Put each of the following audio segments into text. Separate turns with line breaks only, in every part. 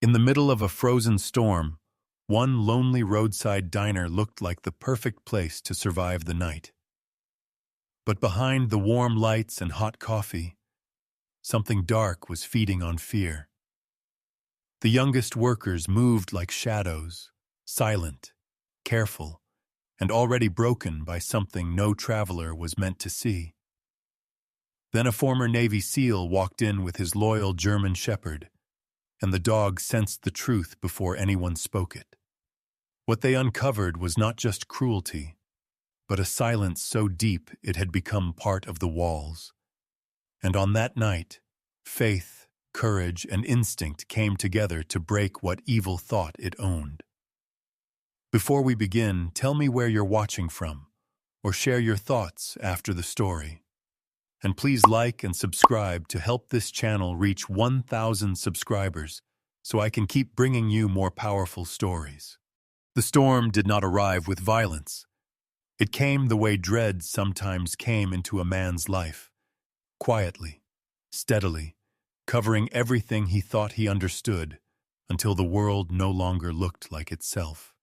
In the middle of a frozen storm, one lonely roadside diner looked like the perfect place to survive the night. But behind the warm lights and hot coffee, something dark was feeding on fear. The youngest workers moved like shadows, silent, careful, and already broken by something no traveler was meant to see. Then a former Navy SEAL walked in with his loyal German shepherd, and the dog sensed the truth before anyone spoke it. What they uncovered was not just cruelty, but a silence so deep it had become part of the walls. And on that night, faith, courage, and instinct came together to break what evil thought it owned. Before we begin, tell me where you're watching from, or share your thoughts after the story. And please like and subscribe to help this channel reach 1,000 subscribers so I can keep bringing you more powerful stories. The storm did not arrive with violence. It came the way dread sometimes came into a man's life, quietly, steadily, covering everything he thought he understood until the world no longer looked like itself.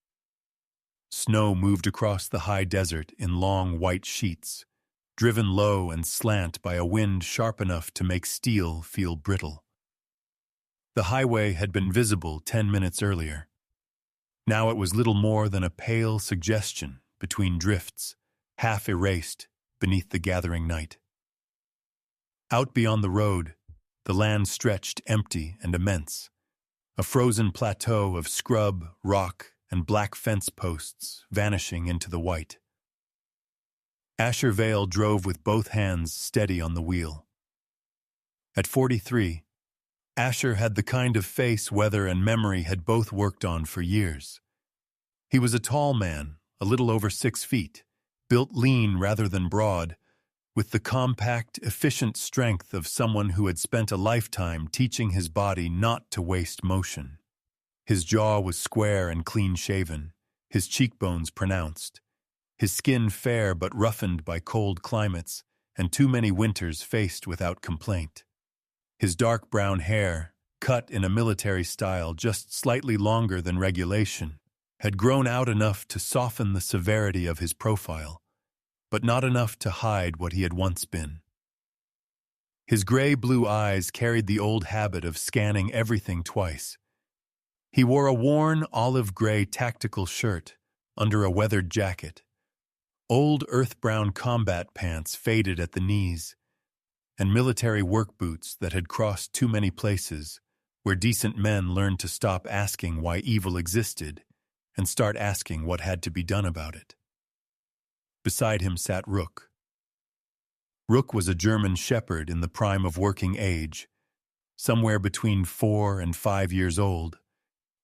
Snow moved across the high desert in long white sheets, driven low and slant by a wind sharp enough to make steel feel brittle. The highway had been visible 10 minutes earlier. Now it was little more than a pale suggestion between drifts, half erased beneath the gathering night. Out beyond the road, the land stretched empty and immense, a frozen plateau of scrub, rock, and black fence posts vanishing into the white. Asher Vale drove with both hands steady on the wheel. At 43, Asher had the kind of face weather and memory had both worked on for years. He was a tall man, a little over 6 feet, built lean rather than broad, with the compact, efficient strength of someone who had spent a lifetime teaching his body not to waste motion. His jaw was square and clean-shaven, his cheekbones pronounced, his skin fair but roughened by cold climates and too many winters faced without complaint. His dark brown hair, cut in a military style just slightly longer than regulation, had grown out enough to soften the severity of his profile, but not enough to hide what he had once been. His gray-blue eyes carried the old habit of scanning everything twice. He wore a worn olive-gray tactical shirt under a weathered jacket, old earth-brown combat pants faded at the knees, and military work boots that had crossed too many places where decent men learned to stop asking why evil existed and start asking what had to be done about it. Beside him sat Rook. Rook was a German shepherd in the prime of working age, somewhere between 4 and 5 years old,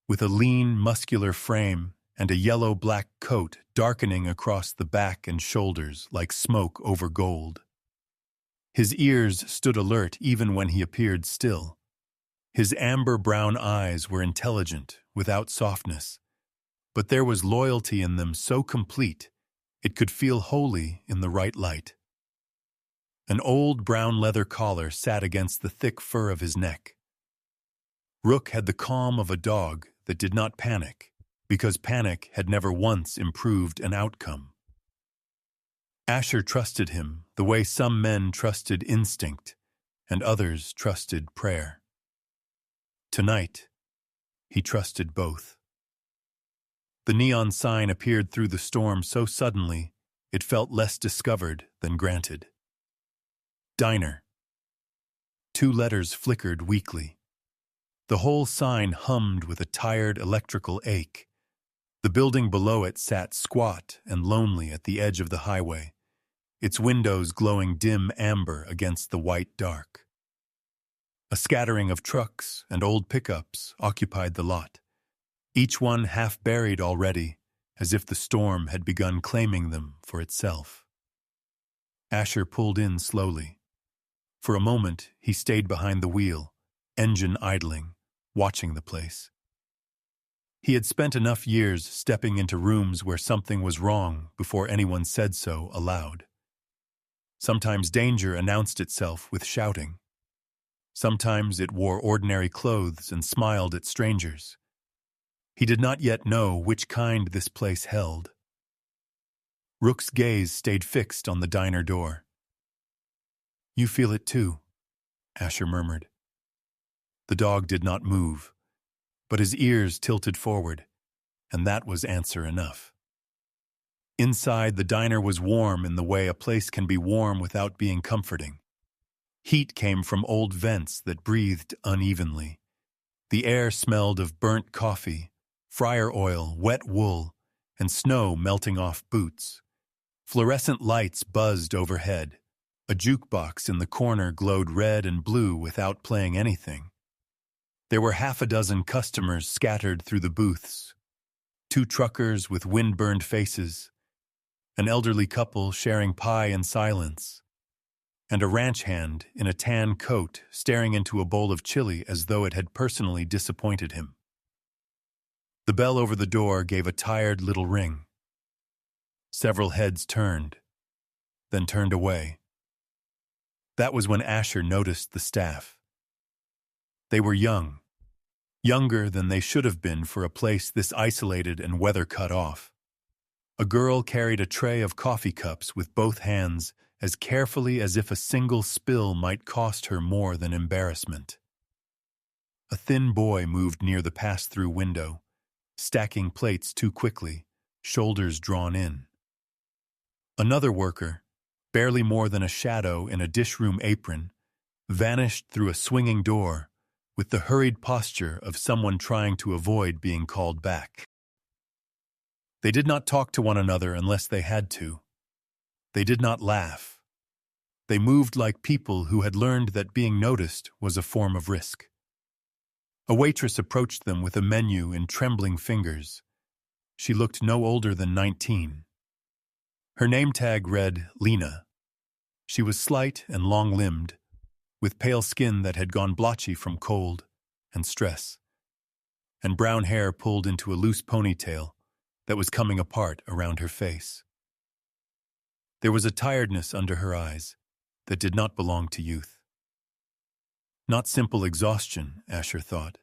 with a lean, muscular frame and a yellow-black coat darkening across the back and shoulders like smoke over gold. His ears stood alert even when he appeared still. His amber-brown eyes were intelligent, without softness, but there was loyalty in them so complete it could feel holy in the right light. An old brown leather collar sat against the thick fur of his neck. Rook had the calm of a dog that did not panic, because panic had never once improved an outcome. Asher trusted him the way some men trusted instinct and others trusted prayer. Tonight, he trusted both. The neon sign appeared through the storm so suddenly it felt less discovered than granted. Diner. 2 letters flickered weakly. The whole sign hummed with a tired electrical ache. The building below it sat squat and lonely at the edge of the highway, its windows glowing dim amber against the white dark. A scattering of trucks and old pickups occupied the lot, each one half buried already, as if the storm had begun claiming them for itself. Asher pulled in slowly. For a moment, he stayed behind the wheel, engine idling, watching the place. He had spent enough years stepping into rooms where something was wrong before anyone said so aloud. Sometimes danger announced itself with shouting. Sometimes it wore ordinary clothes and smiled at strangers. He did not yet know which kind this place held. Rook's gaze stayed fixed on the diner door. "You feel it too," Asher murmured. The dog did not move, but his ears tilted forward, and that was answer enough. Inside, the diner was warm in the way a place can be warm without being comforting. Heat came from old vents that breathed unevenly. The air smelled of burnt coffee, fryer oil, wet wool, and snow melting off boots. Fluorescent lights buzzed overhead. A jukebox in the corner glowed red and blue without playing anything. There were half a dozen customers scattered through the booths. 2 truckers with wind-burned faces, an elderly couple sharing pie in silence, and a ranch hand in a tan coat staring into a bowl of chili as though it had personally disappointed him. The bell over the door gave a tired little ring. Several heads turned, then turned away. That was when Asher noticed the staff. They were young, younger than they should have been for a place this isolated and weather cut off. A girl carried a tray of coffee cups with both hands as carefully as if a single spill might cost her more than embarrassment. A thin boy moved near the pass-through window, stacking plates too quickly, shoulders drawn in. Another worker, barely more than a shadow in a dishroom apron, vanished through a swinging door with the hurried posture of someone trying to avoid being called back. They did not talk to one another unless they had to. They did not laugh. They moved like people who had learned that being noticed was a form of risk. A waitress approached them with a menu in trembling fingers. She looked no older than 19. Her name tag read Lena. She was slight and long-limbed, with pale skin that had gone blotchy from cold and stress, and brown hair pulled into a loose ponytail that was coming apart around her face. There was a tiredness under her eyes that did not belong to youth. Not simple exhaustion, Asher thought.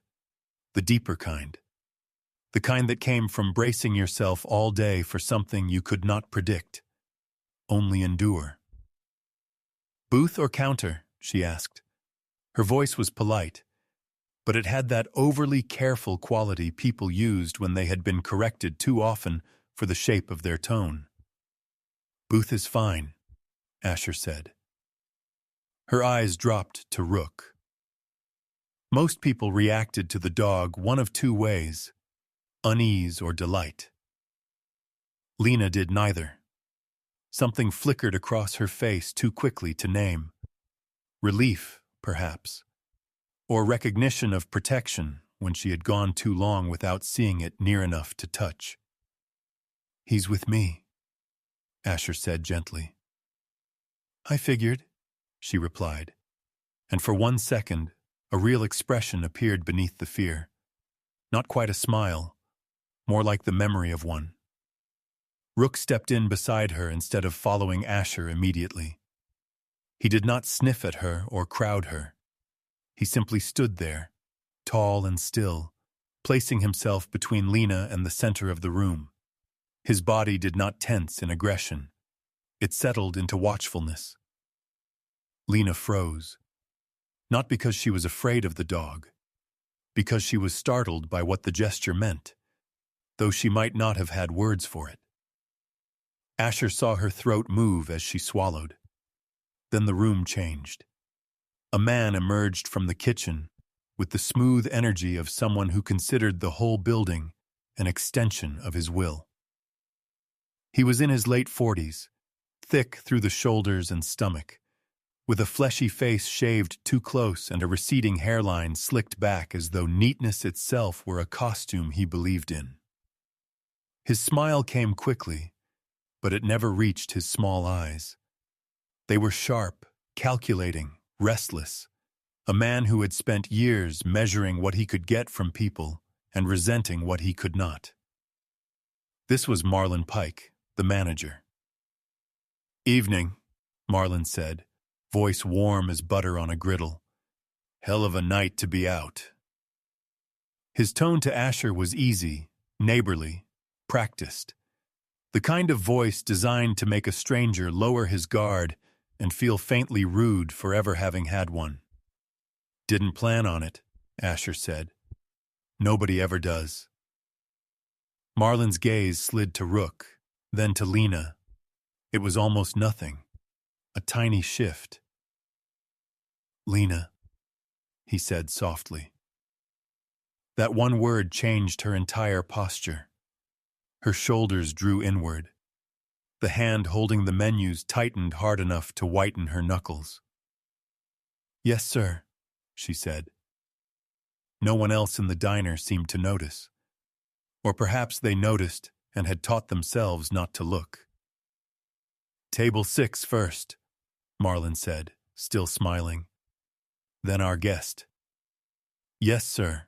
The deeper kind. The kind that came from bracing yourself all day for something you could not predict, only endure. "Booth or counter?" she asked. Her voice was polite, but it had that overly careful quality people used when they had been corrected too often for the shape of their tone. "Booth is fine," Asher said. Her eyes dropped to Rook. Most people reacted to the dog one of 2 ways, unease or delight. Lena did neither. Something flickered across her face too quickly to name. Relief, perhaps, or recognition of protection when she had gone too long without seeing it near enough to touch. "He's with me," Asher said gently. "I figured," she replied, and for 1 second, a real expression appeared beneath the fear. Not quite a smile, more like the memory of one. Rook stepped in beside her instead of following Asher immediately. He did not sniff at her or crowd her. He simply stood there, tall and still, placing himself between Lena and the center of the room. His body did not tense in aggression. It settled into watchfulness. Lena froze. Not because she was afraid of the dog, because she was startled by what the gesture meant, though she might not have had words for it. Asher saw her throat move as she swallowed. Then the room changed. A man emerged from the kitchen with the smooth energy of someone who considered the whole building an extension of his will. He was in his late 40s, thick through the shoulders and stomach, with a fleshy face shaved too close and a receding hairline slicked back as though neatness itself were a costume he believed in. His smile came quickly, but it never reached his small eyes. They were sharp, calculating, restless, a man who had spent years measuring what he could get from people and resenting what he could not. This was Marlon Pike, the manager. "Evening," Marlon said, voice warm as butter on a griddle. Hell of a night to be out. His tone to Asher was easy, neighborly, practiced. The kind of voice designed to make a stranger lower his guard and feel faintly rude for ever having had one. Didn't plan on it, Asher said. Nobody ever does. Marlon's gaze slid to Rook, then to Lena. It was almost nothing. A tiny shift. Lena, he said softly. That one word changed her entire posture. Her shoulders drew inward. The hand holding the menus tightened hard enough to whiten her knuckles. Yes, sir, she said. No one else in the diner seemed to notice. Or perhaps they noticed and had taught themselves not to look. Table 6 first, Marlon said, still smiling. Then our guest. Yes, sir.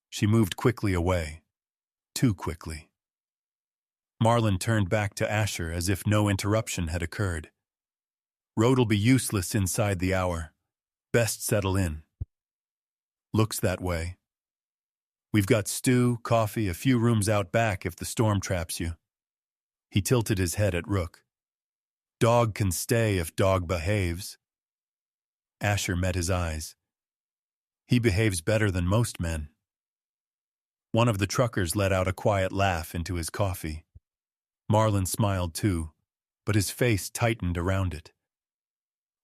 She moved quickly away. Too quickly. Marlon turned back to Asher as if no interruption had occurred. Road'll be useless inside the hour. Best settle in. Looks that way. We've got stew, coffee, a few rooms out back if the storm traps you. He tilted his head at Rook. Dog can stay if dog behaves. Asher met his eyes. He behaves better than most men. One of the truckers let out a quiet laugh into his coffee. Marlon smiled too, but his face tightened around it.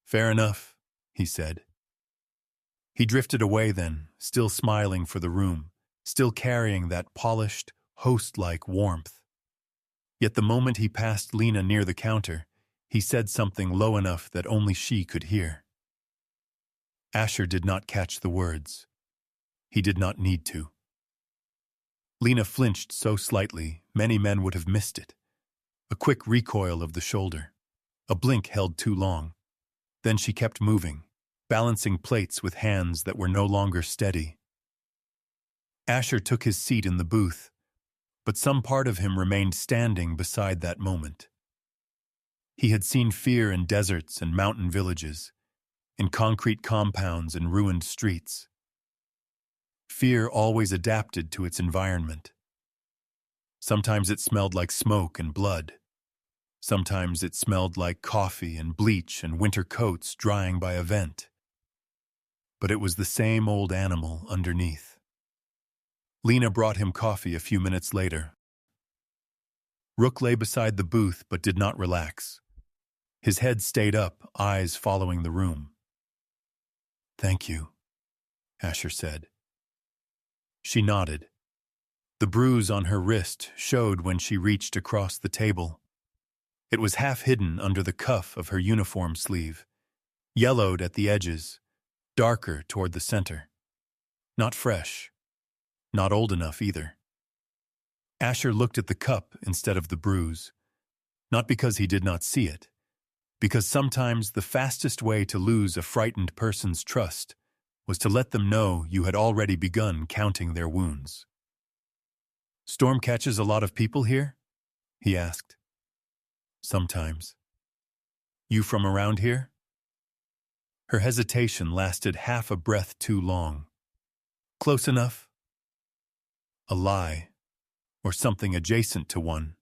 Fair enough, he said. He drifted away then, still smiling for the room, still carrying that polished, host-like warmth. Yet the moment he passed Lena near the counter, he said something low enough that only she could hear. Asher did not catch the words. He did not need to. Lena flinched so slightly, many men would have missed it. A quick recoil of the shoulder. A blink held too long. Then she kept moving, balancing plates with hands that were no longer steady. Asher took his seat in the booth, but some part of him remained standing beside that moment. He had seen fear in deserts and mountain villages, in concrete compounds and ruined streets. Fear always adapted to its environment. Sometimes it smelled like smoke and blood. Sometimes it smelled like coffee and bleach and winter coats drying by a vent. But it was the same old animal underneath. Lena brought him coffee a few minutes later. Rook lay beside the booth but did not relax. His head stayed up, eyes following the room. Thank you, Asher said. She nodded. The bruise on her wrist showed when she reached across the table. It was half hidden under the cuff of her uniform sleeve, yellowed at the edges, darker toward the center. Not fresh. Not old enough either. Asher looked at the cup instead of the bruise, not because he did not see it, because sometimes the fastest way to lose a frightened person's trust was to let them know you had already begun counting their wounds. Storm catches a lot of people here? He asked. Sometimes. You from around here? Her hesitation lasted half a breath too long. Close enough? A lie, or something adjacent to one.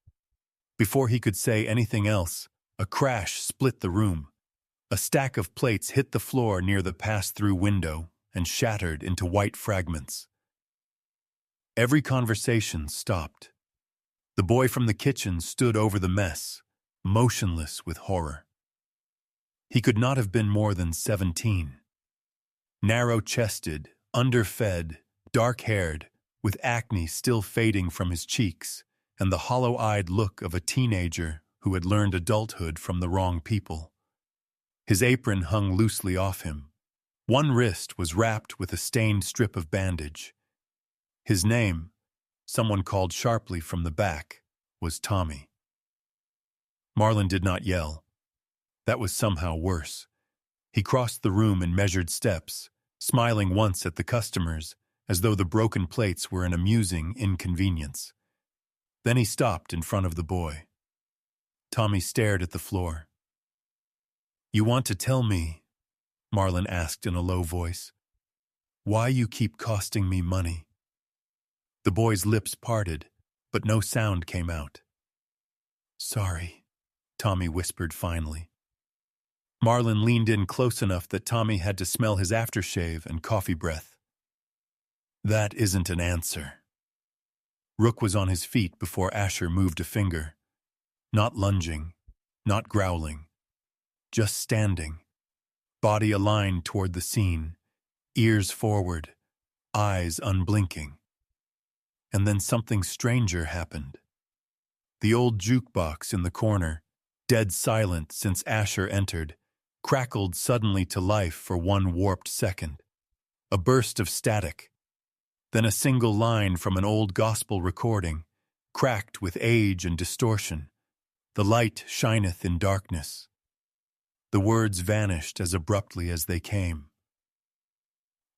Before he could say anything else, a crash split the room. A stack of plates hit the floor near the pass-through window and shattered into white fragments. Every conversation stopped. The boy from the kitchen stood over the mess, motionless with horror. He could not have been more than 17. Narrow-chested, underfed, dark-haired, with acne still fading from his cheeks and the hollow-eyed look of a teenager who had learned adulthood from the wrong people. His apron hung loosely off him. One wrist was wrapped with a stained strip of bandage. His name, someone called sharply from the back, was Tommy. Marlon did not yell. That was somehow worse. He crossed the room in measured steps, smiling once at the customers, as though the broken plates were an amusing inconvenience. Then he stopped in front of the boy. Tommy stared at the floor. You want to tell me, Marlon asked in a low voice, Why you keep costing me money?" The boy's lips parted, but no sound came out. "Sorry," Tommy whispered finally. Marlin leaned in close enough that Tommy had to smell his aftershave and coffee breath. "That isn't an answer." Rook was on his feet before Asher moved a finger. Not lunging, not growling. Just standing, body aligned toward the scene, ears forward, eyes unblinking. And then something stranger happened. The old jukebox in the corner, dead silent since Asher entered, crackled suddenly to life for one warped second. A burst of static. Then a single line from an old gospel recording, cracked with age and distortion. "The light shineth in darkness." The words vanished as abruptly as they came.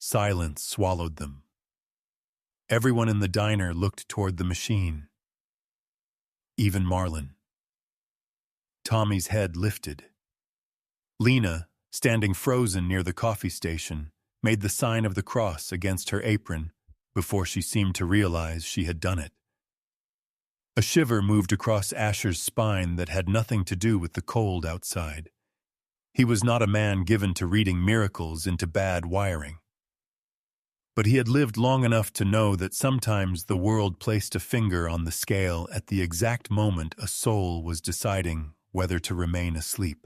Silence swallowed them. Everyone in the diner looked toward the machine. Even Marlin. Tommy's head lifted. Lena, standing frozen near the coffee station, made the sign of the cross against her apron before she seemed to realize she had done it. A shiver moved across Asher's spine that had nothing to do with the cold outside. He was not a man given to reading miracles into bad wiring. But he had lived long enough to know that sometimes the world placed a finger on the scale at the exact moment a soul was deciding whether to remain asleep.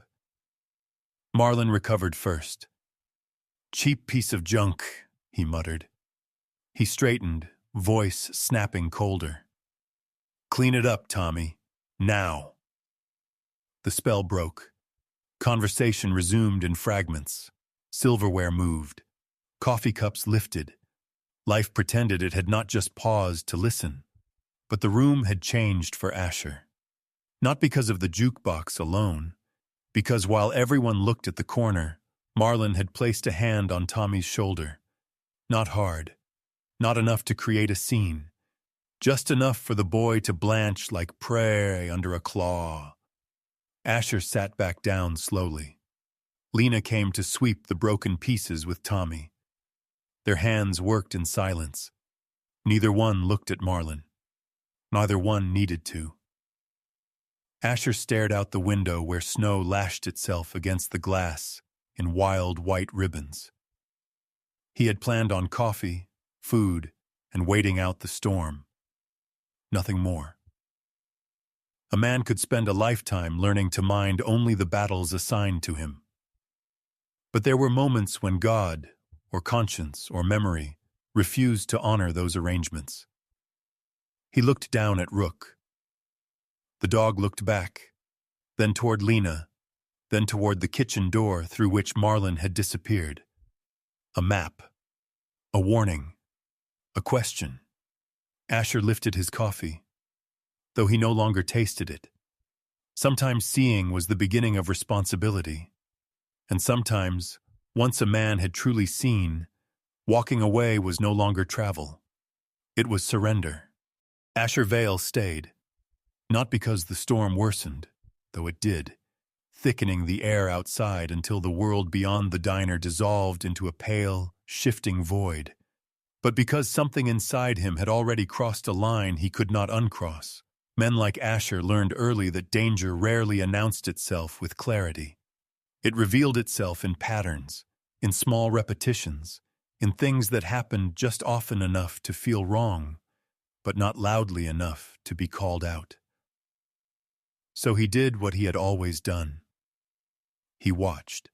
Marlin recovered first. "Cheap piece of junk," he muttered. He straightened, voice snapping colder. "Clean it up, Tommy. Now." The spell broke. Conversation resumed in fragments. Silverware moved. Coffee cups lifted. Life pretended it had not just paused to listen, but the room had changed for Asher. Not because of the jukebox alone, because while everyone looked at the corner, Marlin had placed a hand on Tommy's shoulder. Not hard. Not enough to create a scene. Just enough for the boy to blanch like prey under a claw. Asher sat back down slowly. Lena came to sweep the broken pieces with Tommy. Their hands worked in silence. Neither one looked at Marlin. Neither one needed to. Asher stared out the window where snow lashed itself against the glass in wild white ribbons. He had planned on coffee, food, and waiting out the storm. Nothing more. A man could spend a lifetime learning to mind only the battles assigned to him. But there were moments when God, or conscience, or memory, refused to honor those arrangements. He looked down at Rook. The dog looked back, then toward Lena, then toward the kitchen door through which Marlin had disappeared. A map. A warning. A question. Asher lifted his coffee, though he no longer tasted it. Sometimes seeing was the beginning of responsibility, and sometimes, once a man had truly seen, walking away was no longer travel. It was surrender. Asher Vale stayed, not because the storm worsened, though it did, thickening the air outside until the world beyond the diner dissolved into a pale, shifting void, but because something inside him had already crossed a line he could not uncross. Men like Asher learned early that danger rarely announced itself with clarity. It revealed itself in patterns, in small repetitions, in things that happened just often enough to feel wrong, but not loudly enough to be called out. So he did what he had always done. He watched.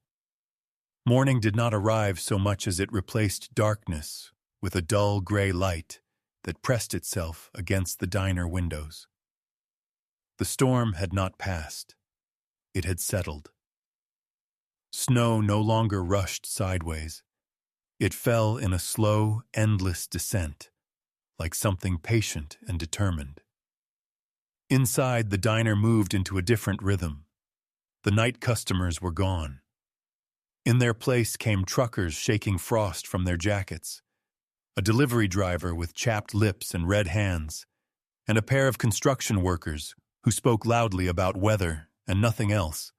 Morning did not arrive so much as it replaced darkness with a dull gray light that pressed itself against the diner windows. The storm had not passed. It had settled. Snow no longer rushed sideways. It fell in a slow, endless descent, like something patient and determined. Inside, the diner moved into a different rhythm. The night customers were gone. In their place came truckers shaking frost from their jackets, a delivery driver with chapped lips and red hands, and a pair of construction workers who spoke loudly about weather and nothing else,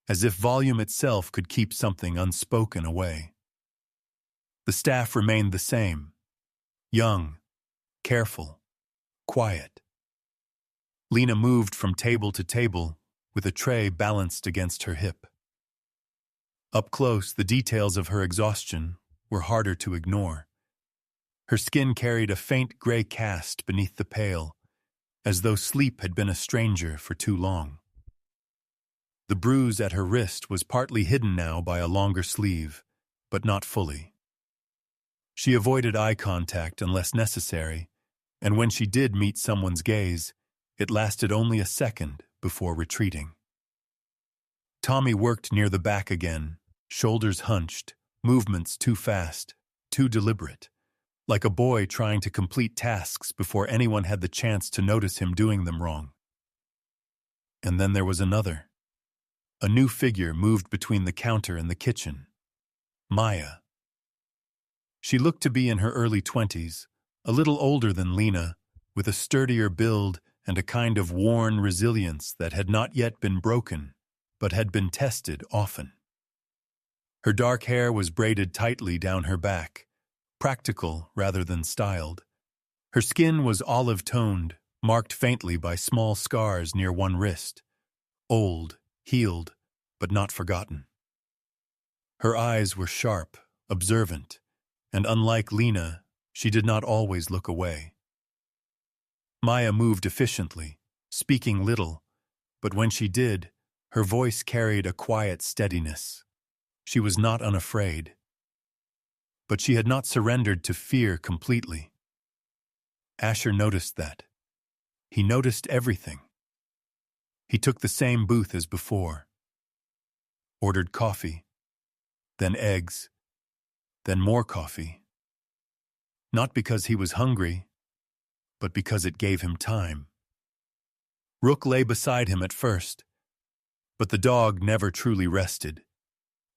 as if volume itself could keep something unspoken away. The staff remained the same. Young, careful, quiet. Lena moved from table to table with a tray balanced against her hip. Up close, the details of her exhaustion were harder to ignore. Her skin carried a faint gray cast beneath the pale, as though sleep had been a stranger for too long. The bruise at her wrist was partly hidden now by a longer sleeve, but not fully. She avoided eye contact unless necessary, and when she did meet someone's gaze, it lasted only a second before retreating. Tommy worked near the back again, shoulders hunched, movements too fast, too deliberate, like a boy trying to complete tasks before anyone had the chance to notice him doing them wrong. And then there was another. A new figure moved between the counter and the kitchen. Maya. She looked to be in her early 20s, a little older than Lena, with a sturdier build and a kind of worn resilience that had not yet been broken, but had been tested often. Her dark hair was braided tightly down her back, practical rather than styled. Her skin was olive-toned, marked faintly by small scars near one wrist. Old, healed, but not forgotten. Her eyes were sharp, observant, and unlike Lena, she did not always look away. Maya moved efficiently, speaking little, but when she did, her voice carried a quiet steadiness. She was not unafraid. But she had not surrendered to fear completely. Asher noticed that. He noticed everything. He took the same booth as before. Ordered coffee, then eggs, then more coffee. Not because he was hungry, but because it gave him time. Rook lay beside him at first, but the dog never truly rested.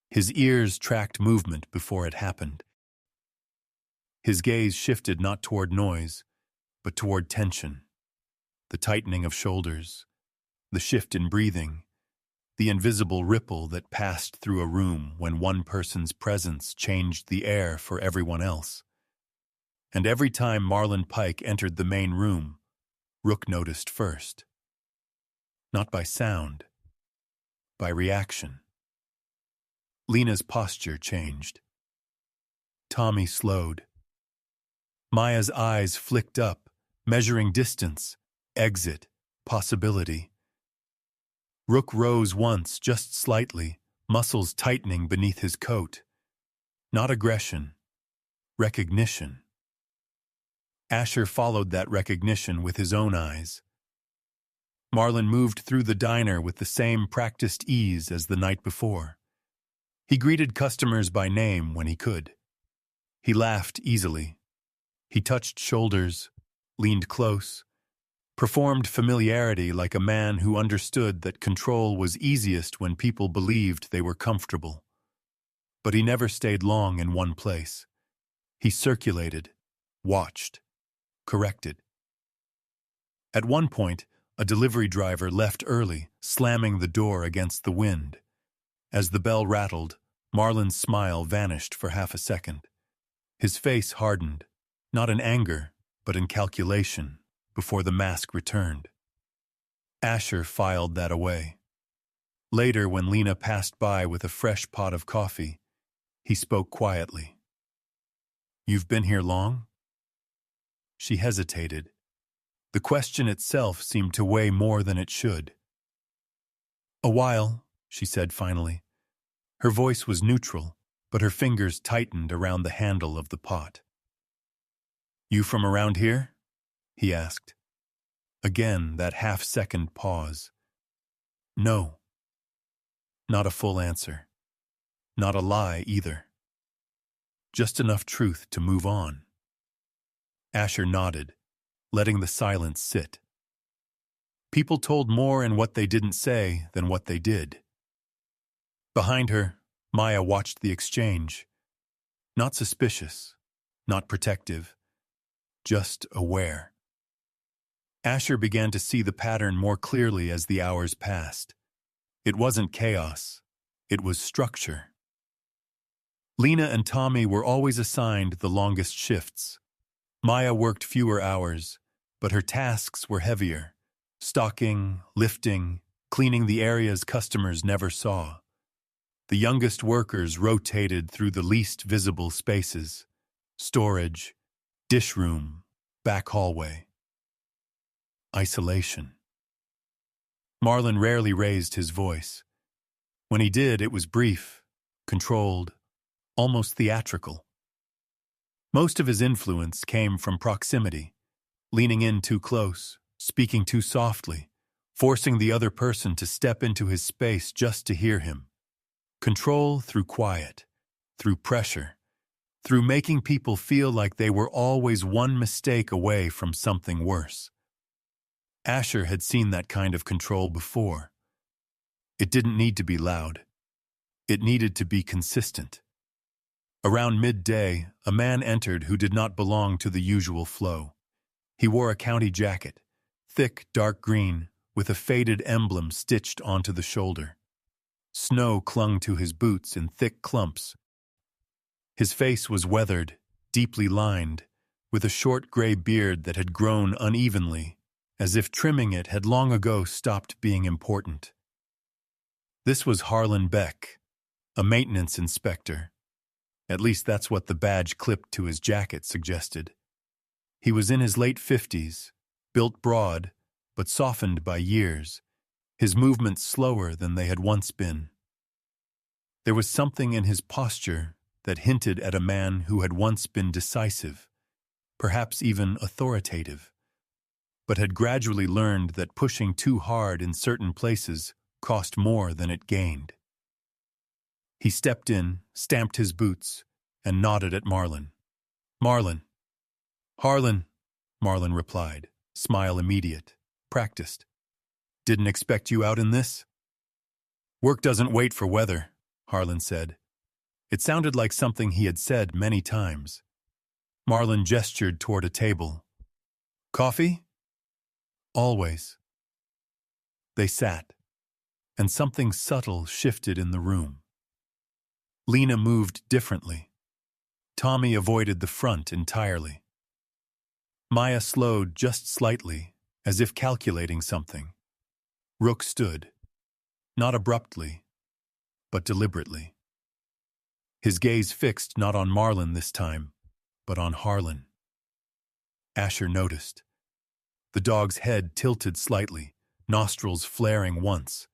His ears tracked movement before it happened. His gaze shifted not toward noise, but toward tension. The tightening of shoulders, the shift in breathing, the invisible ripple that passed through a room when one person's presence changed the air for everyone else. And every time Marlon Pike entered the main room, Rook noticed first. Not by sound, by reaction. Lena's posture changed. Tommy slowed. Maya's eyes flicked up, measuring distance, exit, possibility. Rook rose once, just slightly, muscles tightening beneath his coat. Not aggression, recognition. Asher followed that recognition with his own eyes. Marlon moved through the diner with the same practiced ease as the night before. He greeted customers by name when he could. He laughed easily. He touched shoulders, leaned close, performed familiarity like a man who understood that control was easiest when people believed they were comfortable. But he never stayed long in one place. He circulated, watched, corrected. At one point, a delivery driver left early, slamming the door against the wind. As the bell rattled, Marlon's smile vanished for half a second. His face hardened, not in anger, but in calculation, before the mask returned. Asher filed that away. Later, when Lena passed by with a fresh pot of coffee, he spoke quietly. "You've been here long?" She hesitated. The question itself seemed to weigh more than it should. "A while," she said finally. Her voice was neutral, but her fingers tightened around the handle of the pot. "You from around here?" he asked. Again, that half-second pause. No. Not a full answer. Not a lie either. Just enough truth to move on. Asher nodded, letting the silence sit. People told more in what they didn't say than what they did. Behind her, Maya watched the exchange. Not suspicious, not protective, just aware. Asher began to see the pattern more clearly as the hours passed. It wasn't chaos, it was structure. Lena and Tommy were always assigned the longest shifts. Maya worked fewer hours, but her tasks were heavier: stocking, lifting, cleaning the areas customers never saw. The youngest workers rotated through the least visible spaces: storage, dish room, back hallway. Isolation. Marlon rarely raised his voice. When he did, it was brief, controlled, almost theatrical. Most of his influence came from proximity, leaning in too close, speaking too softly, forcing the other person to step into his space just to hear him. Control through quiet, through pressure, through making people feel like they were always one mistake away from something worse. Asher had seen that kind of control before. It didn't need to be loud. It needed to be consistent. Around midday, a man entered who did not belong to the usual flow. He wore a county jacket, thick, dark green, with a faded emblem stitched onto the shoulder. Snow clung to his boots in thick clumps. His face was weathered, deeply lined, with a short gray beard that had grown unevenly, as if trimming it had long ago stopped being important. This was Harlan Beck, a maintenance inspector. At least that's what the badge clipped to his jacket suggested. He was in his late 50s, built broad, but softened by years, his movements slower than they had once been. There was something in his posture that hinted at a man who had once been decisive, perhaps even authoritative, but had gradually learned that pushing too hard in certain places cost more than it gained. He stepped in, stamped his boots, and nodded at Marlon. "Marlon." "Harlan," Marlon replied, smile immediate, practiced. "Didn't expect you out in this?" "Work doesn't wait for weather," Harlan said. It sounded like something he had said many times. Marlon gestured toward a table. "Coffee?" "Always." They sat, and something subtle shifted in the room. Lena moved differently. Tommy avoided the front entirely. Maya slowed just slightly, as if calculating something. Rook stood, not abruptly, but deliberately. His gaze fixed not on Marlon this time, but on Harlan. Asher noticed. The dog's head tilted slightly, nostrils flaring once.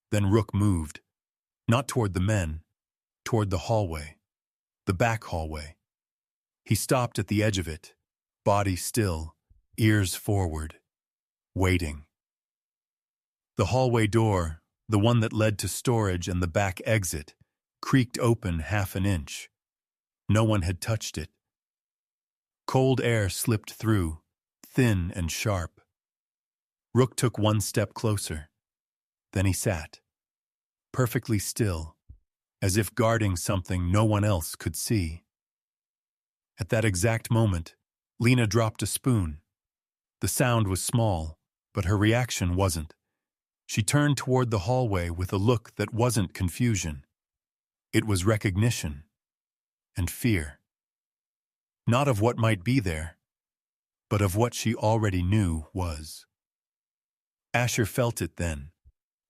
Then Rook moved, not toward the men, toward the hallway, the back hallway. He stopped at the edge of it, body still, ears forward, waiting. The hallway door, the one that led to storage and the back exit, creaked open half an inch. No one had touched it. Cold air slipped through, thin and sharp. Rook took one step closer. Then he sat, perfectly still, as if guarding something no one else could see. At that exact moment, Lena dropped a spoon. The sound was small, but her reaction wasn't. She turned toward the hallway with a look that wasn't confusion. It was recognition and fear. Not of what might be there, but of what she already knew was. Asher felt it then,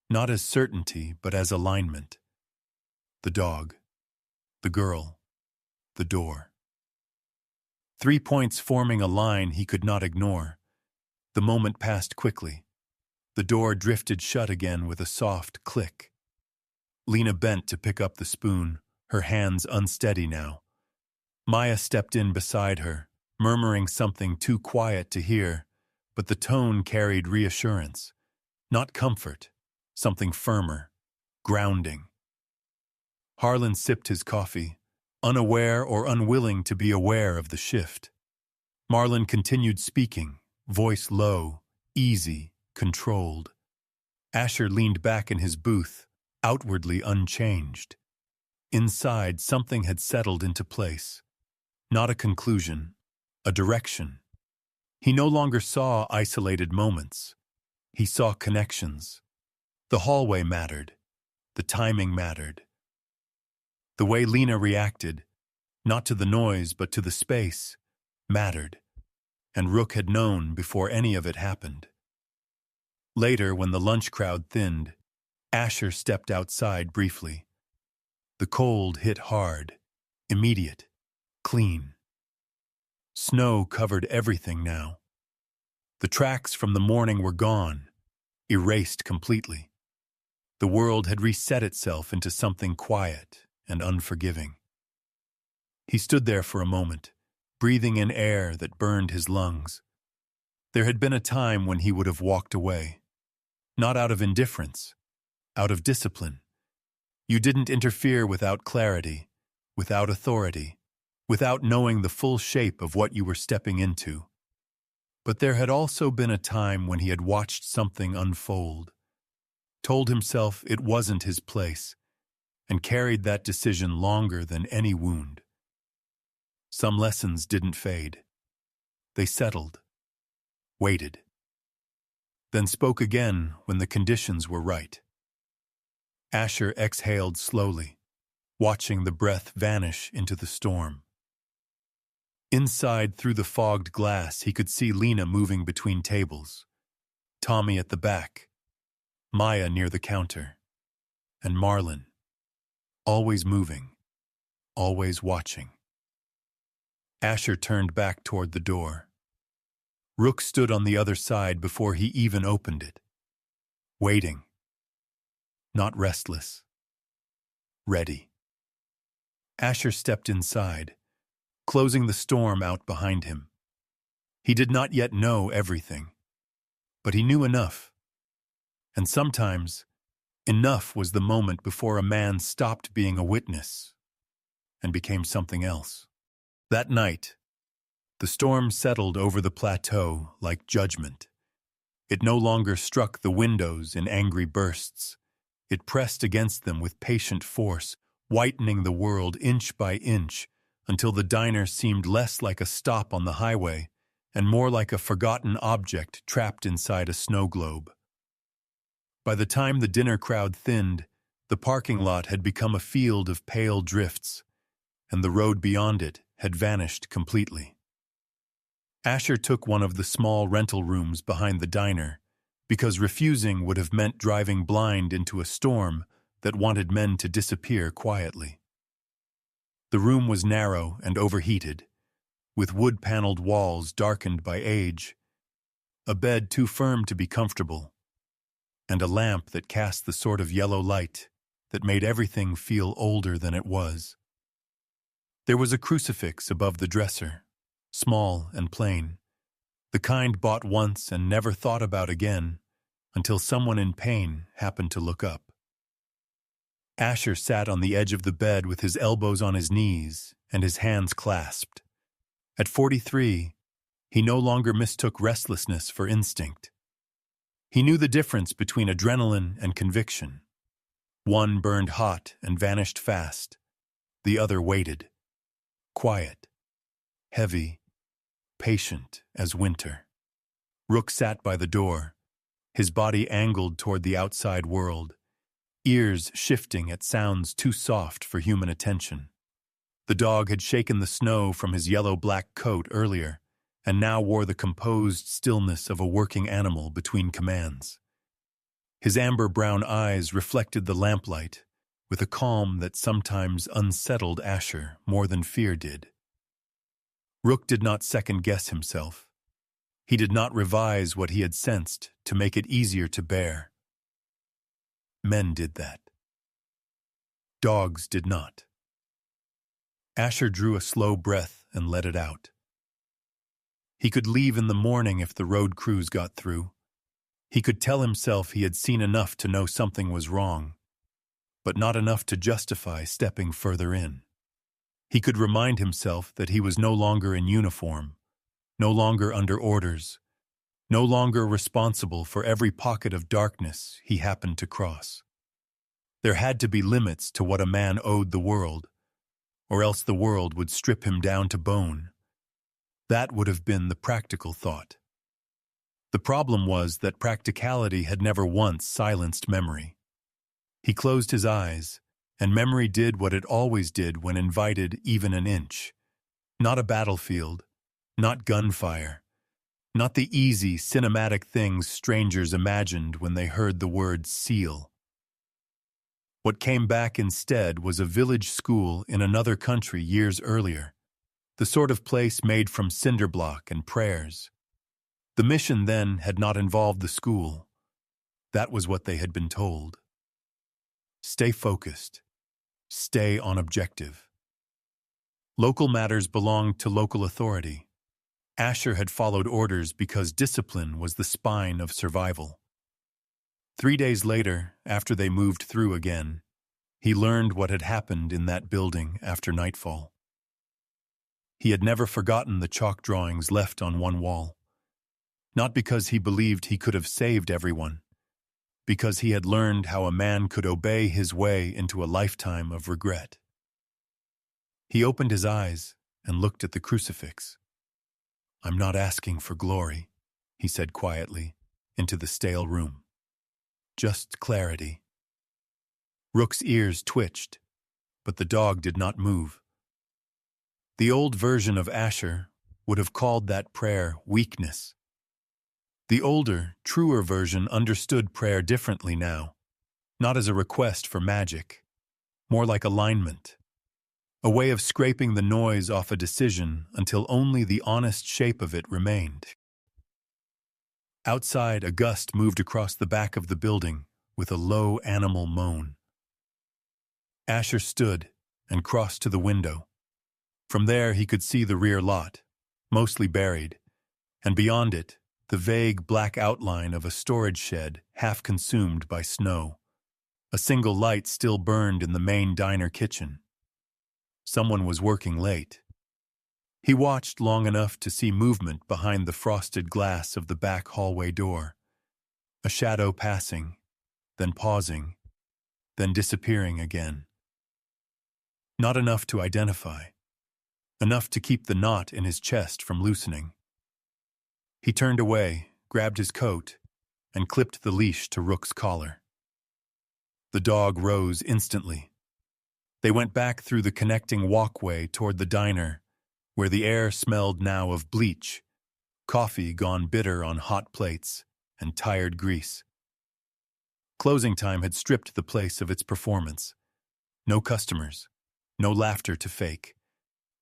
not as certainty, but as alignment. The dog, the girl, the door. 3 points forming a line he could not ignore. The moment passed quickly. The door drifted shut again with a soft click. Lena bent to pick up the spoon, her hands unsteady now. Maya stepped in beside her, murmuring something too quiet to hear, but the tone carried reassurance. Not comfort, something firmer, grounding. Harlan sipped his coffee, unaware or unwilling to be aware of the shift. Marlon continued speaking, voice low, easy, controlled. Asher leaned back in his booth, outwardly unchanged. Inside, something had settled into place. Not a conclusion, a direction. He no longer saw isolated moments. He saw connections. The hallway mattered. The timing mattered. The way Lena reacted, not to the noise but to the space, mattered, and Rook had known before any of it happened. Later, when the lunch crowd thinned, Asher stepped outside briefly. The cold hit hard, immediate, clean. Snow covered everything now. The tracks from the morning were gone, erased completely. The world had reset itself into something quiet and unforgiving. He stood there for a moment, breathing in air that burned his lungs. There had been a time when he would have walked away. Not out of indifference, out of discipline. You didn't interfere without clarity, without authority, without knowing the full shape of what you were stepping into. But there had also been a time when he had watched something unfold, told himself it wasn't his place, and carried that decision longer than any wound. Some lessons didn't fade. They settled, waited, then spoke again when the conditions were right. Asher exhaled slowly, watching the breath vanish into the storm. Inside, through the fogged glass, he could see Lena moving between tables, Tommy at the back, Maya near the counter, and Marlin, always moving, always watching. Asher turned back toward the door. Rook stood on the other side before he even opened it, waiting, not restless, ready. Asher stepped inside, closing the storm out behind him. He did not yet know everything, but he knew enough. And sometimes, enough was the moment before a man stopped being a witness and became something else. That night, the storm settled over the plateau like judgment. It no longer struck the windows in angry bursts. It pressed against them with patient force, whitening the world inch by inch, until the diner seemed less like a stop on the highway and more like a forgotten object trapped inside a snow globe. By the time the dinner crowd thinned, the parking lot had become a field of pale drifts, and the road beyond it had vanished completely. Asher took one of the small rental rooms behind the diner, because refusing would have meant driving blind into a storm that wanted men to disappear quietly. The room was narrow and overheated, with wood-paneled walls darkened by age, a bed too firm to be comfortable, and a lamp that cast the sort of yellow light that made everything feel older than it was. There was a crucifix above the dresser, small and plain, the kind bought once and never thought about again until someone in pain happened to look up. Asher sat on the edge of the bed with his elbows on his knees and his hands clasped. At 43, he no longer mistook restlessness for instinct. He knew the difference between adrenaline and conviction. One burned hot and vanished fast. The other waited, quiet, heavy, patient as winter. Rook sat by the door, his body angled toward the outside world, ears shifting at sounds too soft for human attention. The dog had shaken the snow from his yellow-black coat earlier, and now wore the composed stillness of a working animal between commands. His amber-brown eyes reflected the lamplight with a calm that sometimes unsettled Asher more than fear did. Rook did not second-guess himself. He did not revise what he had sensed to make it easier to bear. Men did that. Dogs did not. Asher drew a slow breath and let it out. He could leave in the morning if the road crews got through. He could tell himself he had seen enough to know something was wrong, but not enough to justify stepping further in. He could remind himself that he was no longer in uniform, no longer under orders, no longer responsible for every pocket of darkness he happened to cross. There had to be limits to what a man owed the world, or else the world would strip him down to bone. That would have been the practical thought. The problem was that practicality had never once silenced memory. He closed his eyes and memory did what it always did when invited even an inch. Not a battlefield, not gunfire, not the easy, cinematic things strangers imagined when they heard the word SEAL. What came back instead was a village school in another country years earlier, the sort of place made from cinder block and prayers. The mission then had not involved the school. That was what they had been told. Stay focused. Stay on objective. Local matters belonged to local authority. Asher had followed orders because discipline was the spine of survival. 3 days later, after they moved through again, he learned what had happened in that building after nightfall. He had never forgotten the chalk drawings left on one wall. Not because he believed he could have saved everyone, because he had learned how a man could obey his way into a lifetime of regret. He opened his eyes and looked at the crucifix. "I'm not asking for glory," he said quietly, into the stale room. "Just clarity." Rook's ears twitched, but the dog did not move. The old version of Asher would have called that prayer weakness. The older, truer version understood prayer differently now, not as a request for magic, more like alignment, a way of scraping the noise off a decision until only the honest shape of it remained. Outside, a gust moved across the back of the building with a low animal moan. Asher stood and crossed to the window. From there he could see the rear lot, mostly buried, and beyond it, the vague black outline of a storage shed half consumed by snow. A single light still burned in the main diner kitchen. Someone was working late. He watched long enough to see movement behind the frosted glass of the back hallway door. A shadow passing, then pausing, then disappearing again. Not enough to identify. Enough to keep the knot in his chest from loosening. He turned away, grabbed his coat, and clipped the leash to Rook's collar. The dog rose instantly. They went back through the connecting walkway toward the diner, where the air smelled now of bleach, coffee gone bitter on hot plates, and tired grease. Closing time had stripped the place of its performance. No customers, no laughter to fake,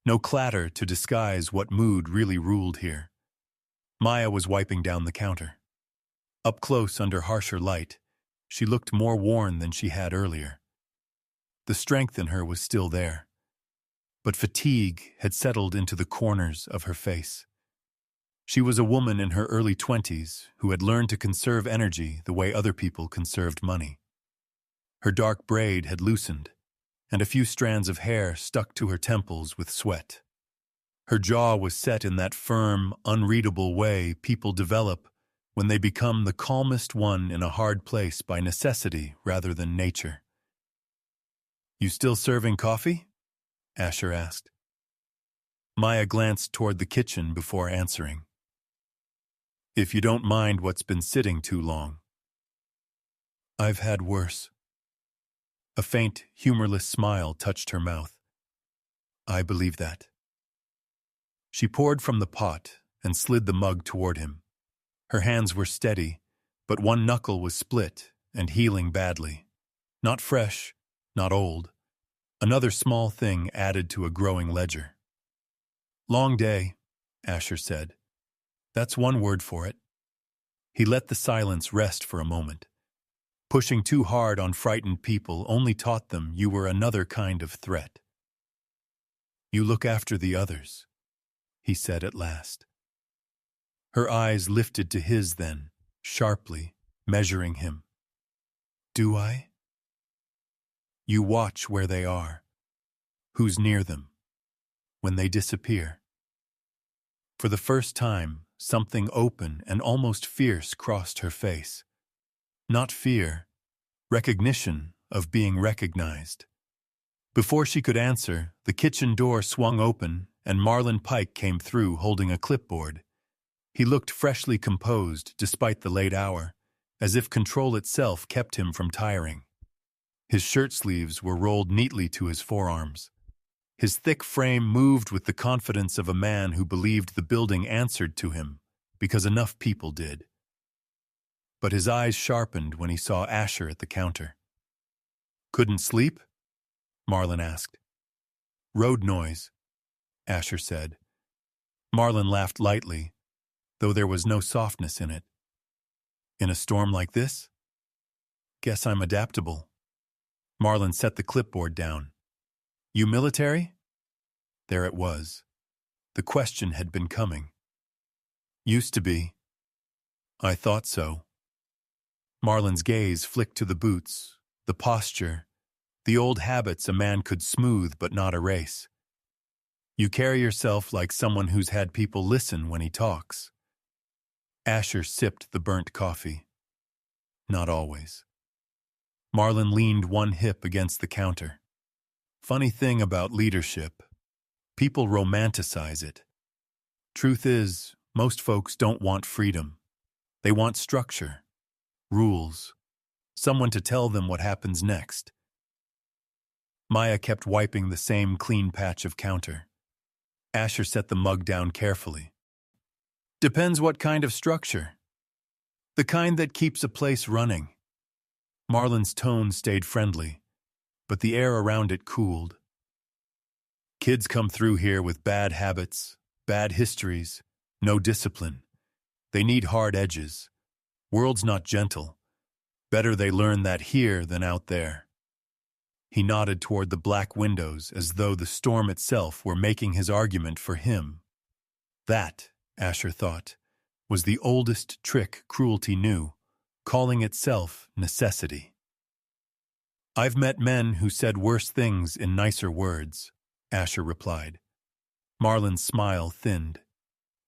no clatter to disguise what mood really ruled here. Maya was wiping down the counter. Up close under harsher light, she looked more worn than she had earlier. The strength in her was still there, but fatigue had settled into the corners of her face. She was a woman in her early 20s who had learned to conserve energy the way other people conserved money. Her dark braid had loosened, and a few strands of hair stuck to her temples with sweat. Her jaw was set in that firm, unreadable way people develop when they become the calmest one in a hard place by necessity rather than nature. "You still serving coffee?" Asher asked. Maya glanced toward the kitchen before answering. "If you don't mind what's been sitting too long." "I've had worse." A faint, humorless smile touched her mouth. "I believe that." She poured from the pot and slid the mug toward him. Her hands were steady, but one knuckle was split and healing badly. Not fresh, not old. Another small thing added to a growing ledger. "Long day," Asher said. "That's one word for it." He let the silence rest for a moment. Pushing too hard on frightened people only taught them you were another kind of threat. "You look after the others," he said at last. Her eyes lifted to his then, sharply, measuring him. "Do I?" "You watch where they are, who's near them, when they disappear." For the first time, something open and almost fierce crossed her face. Not fear, recognition of being recognized. Before she could answer, the kitchen door swung open and Marlon Pike came through holding a clipboard. He looked freshly composed despite the late hour, as if control itself kept him from tiring. His shirt sleeves were rolled neatly to his forearms. His thick frame moved with the confidence of a man who believed the building answered to him, because enough people did. But his eyes sharpened when he saw Asher at the counter. "Couldn't sleep?" Marlon asked. "Road noise," Asher said. Marlon laughed lightly, though there was no softness in it. "In a storm like this? Guess I'm adaptable." Marlon set the clipboard down. "You military?" There it was. The question had been coming. "Used to be." "I thought so." Marlon's gaze flicked to the boots, the posture, the old habits a man could smooth but not erase. "You carry yourself like someone who's had people listen when he talks." Asher sipped the burnt coffee. "Not always." Marlon leaned one hip against the counter. "Funny thing about leadership. People romanticize it. Truth is, most folks don't want freedom. They want structure, rules, someone to tell them what happens next." Maya kept wiping the same clean patch of counter. Asher set the mug down carefully. "Depends what kind of structure. The kind that keeps a place running." Marlon's tone stayed friendly, but the air around it cooled. "Kids come through here with bad habits, bad histories, no discipline. They need hard edges. World's not gentle. Better they learn that here than out there." He nodded toward the black windows as though the storm itself were making his argument for him. That, Asher thought, was the oldest trick cruelty knew, calling itself necessity. "I've met men who said worse things in nicer words," Asher replied. Marlon's smile thinned.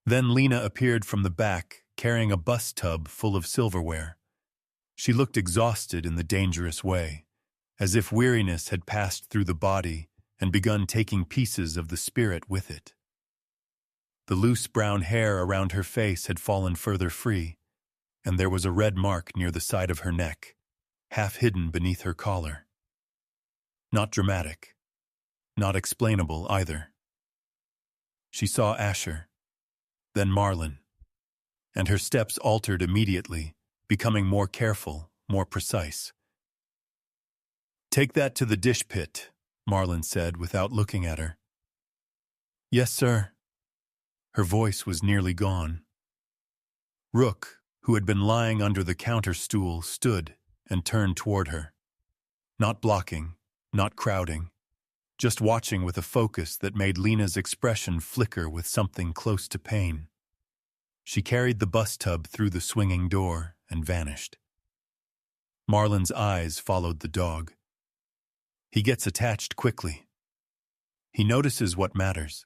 Then Lena appeared from the back, carrying a bus tub full of silverware. She looked exhausted in the dangerous way, as if weariness had passed through the body and begun taking pieces of the spirit with it. The loose brown hair around her face had fallen further free, and there was a red mark near the side of her neck, half hidden beneath her collar. Not dramatic, not explainable either. She saw Asher, then Marlon, and her steps altered immediately, becoming more careful, more precise. "Take that to the dish pit," Marlon said without looking at her. "Yes, sir." Her voice was nearly gone. Rook, who had been lying under the counter stool, stood and turned toward her. Not blocking, not crowding, just watching with a focus that made Lena's expression flicker with something close to pain. She carried the bus tub through the swinging door and vanished. Marlon's eyes followed the dog. He gets attached quickly. He notices what matters.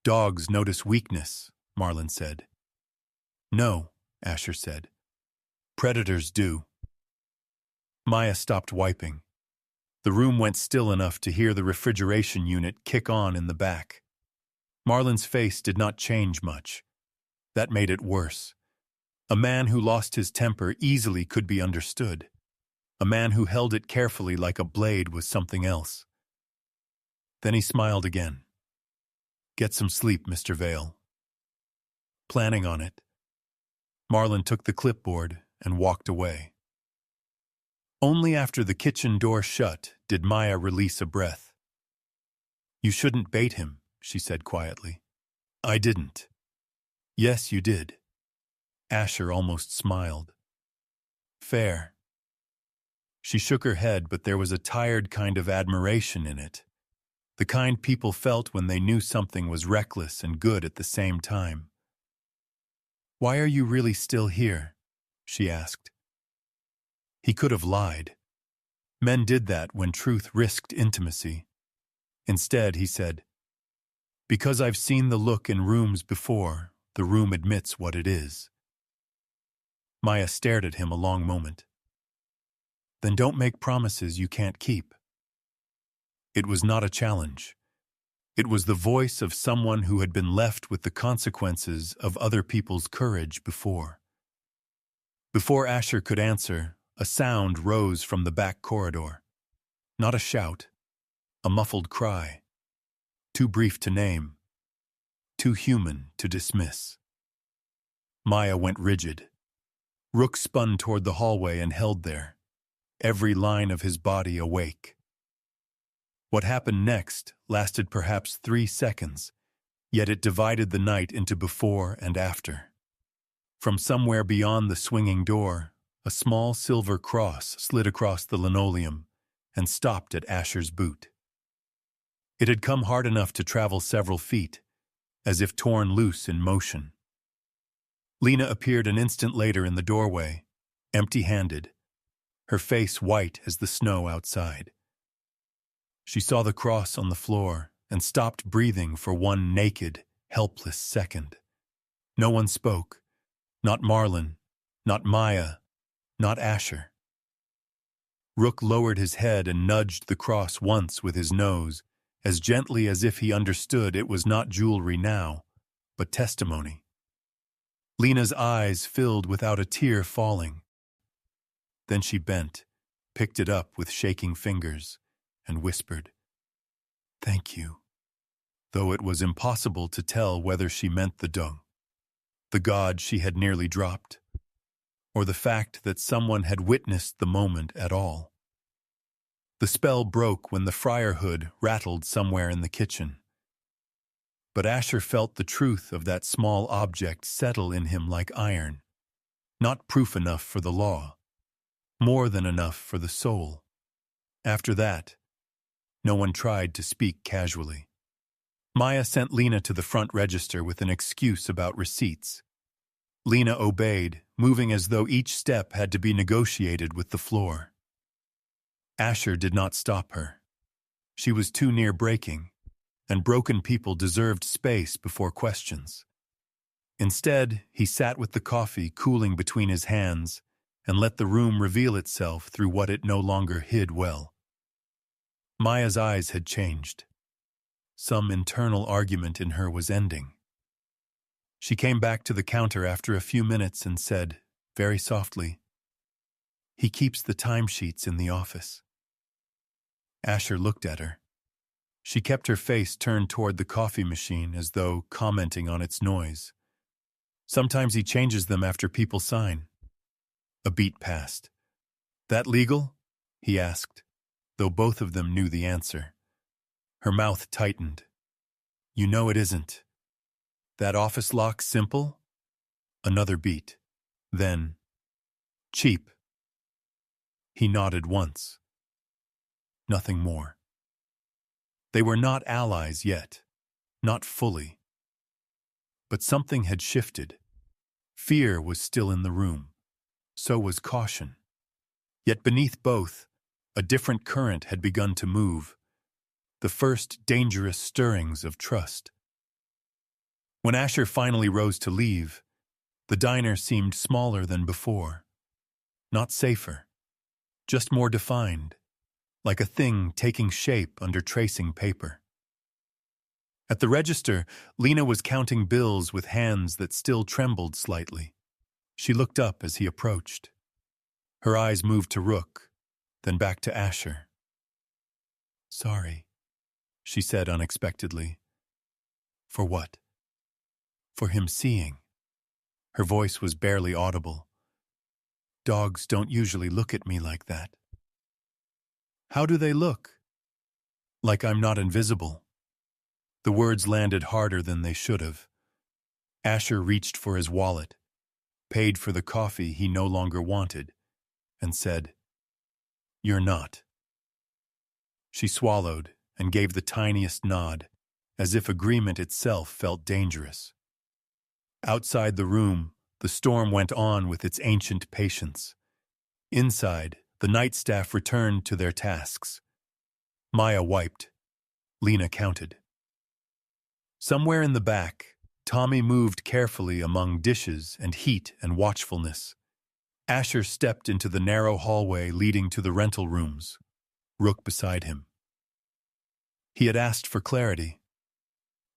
"Dogs notice weakness," Marlon said. "No," Asher said. "Predators do." Maya stopped wiping. The room went still enough to hear the refrigeration unit kick on in the back. Marlon's face did not change much. That made it worse. A man who lost his temper easily could be understood. A man who held it carefully like a blade was something else. Then he smiled again. "Get some sleep, Mr. Vale." Planning on it, Marlon took the clipboard and walked away. Only after the kitchen door shut did Maya release a breath. "You shouldn't bait him," she said quietly. "I didn't." "Yes, you did." Asher almost smiled. "Fair." She shook her head, but there was a tired kind of admiration in it. The kind people felt when they knew something was reckless and good at the same time. "Why are you really still here?" she asked. He could have lied. Men did that when truth risked intimacy. Instead, he said, "Because I've seen the look in rooms before, the room admits what it is." Maya stared at him a long moment. "Then don't make promises you can't keep." It was not a challenge. It was the voice of someone who had been left with the consequences of other people's courage before. Before Asher could answer, a sound rose from the back corridor. Not a shout, a muffled cry. Too brief to name, too human to dismiss. Maya went rigid. Rook spun toward the hallway and held there, every line of his body awake. What happened next lasted perhaps 3 seconds, yet it divided the night into before and after. From somewhere beyond the swinging door, a small silver cross slid across the linoleum and stopped at Asher's boot. It had come hard enough to travel several feet, as if torn loose in motion. Lena appeared an instant later in the doorway, empty-handed, her face white as the snow outside. She saw the cross on the floor and stopped breathing for one naked, helpless second. No one spoke. Not Marlon, not Maya, not Asher. Rook lowered his head and nudged the cross once with his nose, as gently as if he understood it was not jewelry now, but testimony. Lena's eyes filled without a tear falling. Then she bent, picked it up with shaking fingers, and whispered, "Thank you," though it was impossible to tell whether she meant the god she had nearly dropped, or the fact that someone had witnessed the moment at all. The spell broke when the fryer hood rattled somewhere in the kitchen. But Asher felt the truth of that small object settle in him like iron. Not proof enough for the law, more than enough for the soul. After that, no one tried to speak casually. Maya sent Lena to the front register with an excuse about receipts. Lena obeyed, moving as though each step had to be negotiated with the floor. Asher did not stop her. She was too near breaking, and broken people deserved space before questions. Instead, he sat with the coffee cooling between his hands and let the room reveal itself through what it no longer hid well. Maya's eyes had changed. Some internal argument in her was ending. She came back to the counter after a few minutes and said, very softly, "He keeps the timesheets in the office." Asher looked at her. She kept her face turned toward the coffee machine as though commenting on its noise. "Sometimes he changes them after people sign." A beat passed. "That legal?" he asked, though both of them knew the answer. Her mouth tightened. "You know it isn't. That office lock simple?" Another beat. Then, "Cheap." He nodded once. Nothing more. They were not allies yet, not fully. But something had shifted. Fear was still in the room. So was caution. Yet beneath both, a different current had begun to move, the first dangerous stirrings of trust. When Asher finally rose to leave, the diner seemed smaller than before. Not safer, just more defined, like a thing taking shape under tracing paper. At the register, Lena was counting bills with hands that still trembled slightly. She looked up as he approached. Her eyes moved to Rook, then back to Asher. "Sorry," she said unexpectedly. "For what?" "For him seeing." Her voice was barely audible. "Dogs don't usually look at me like that." "How do they look?" "Like I'm not invisible." The words landed harder than they should have. Asher reached for his wallet, paid for the coffee he no longer wanted, and said, "You're not." She swallowed and gave the tiniest nod, as if agreement itself felt dangerous. Outside the room, the storm went on with its ancient patience. Inside, the night staff returned to their tasks. Maya wiped. Lena counted. Somewhere in the back, Tommy moved carefully among dishes and heat and watchfulness. Asher stepped into the narrow hallway leading to the rental rooms, Rook beside him. He had asked for clarity.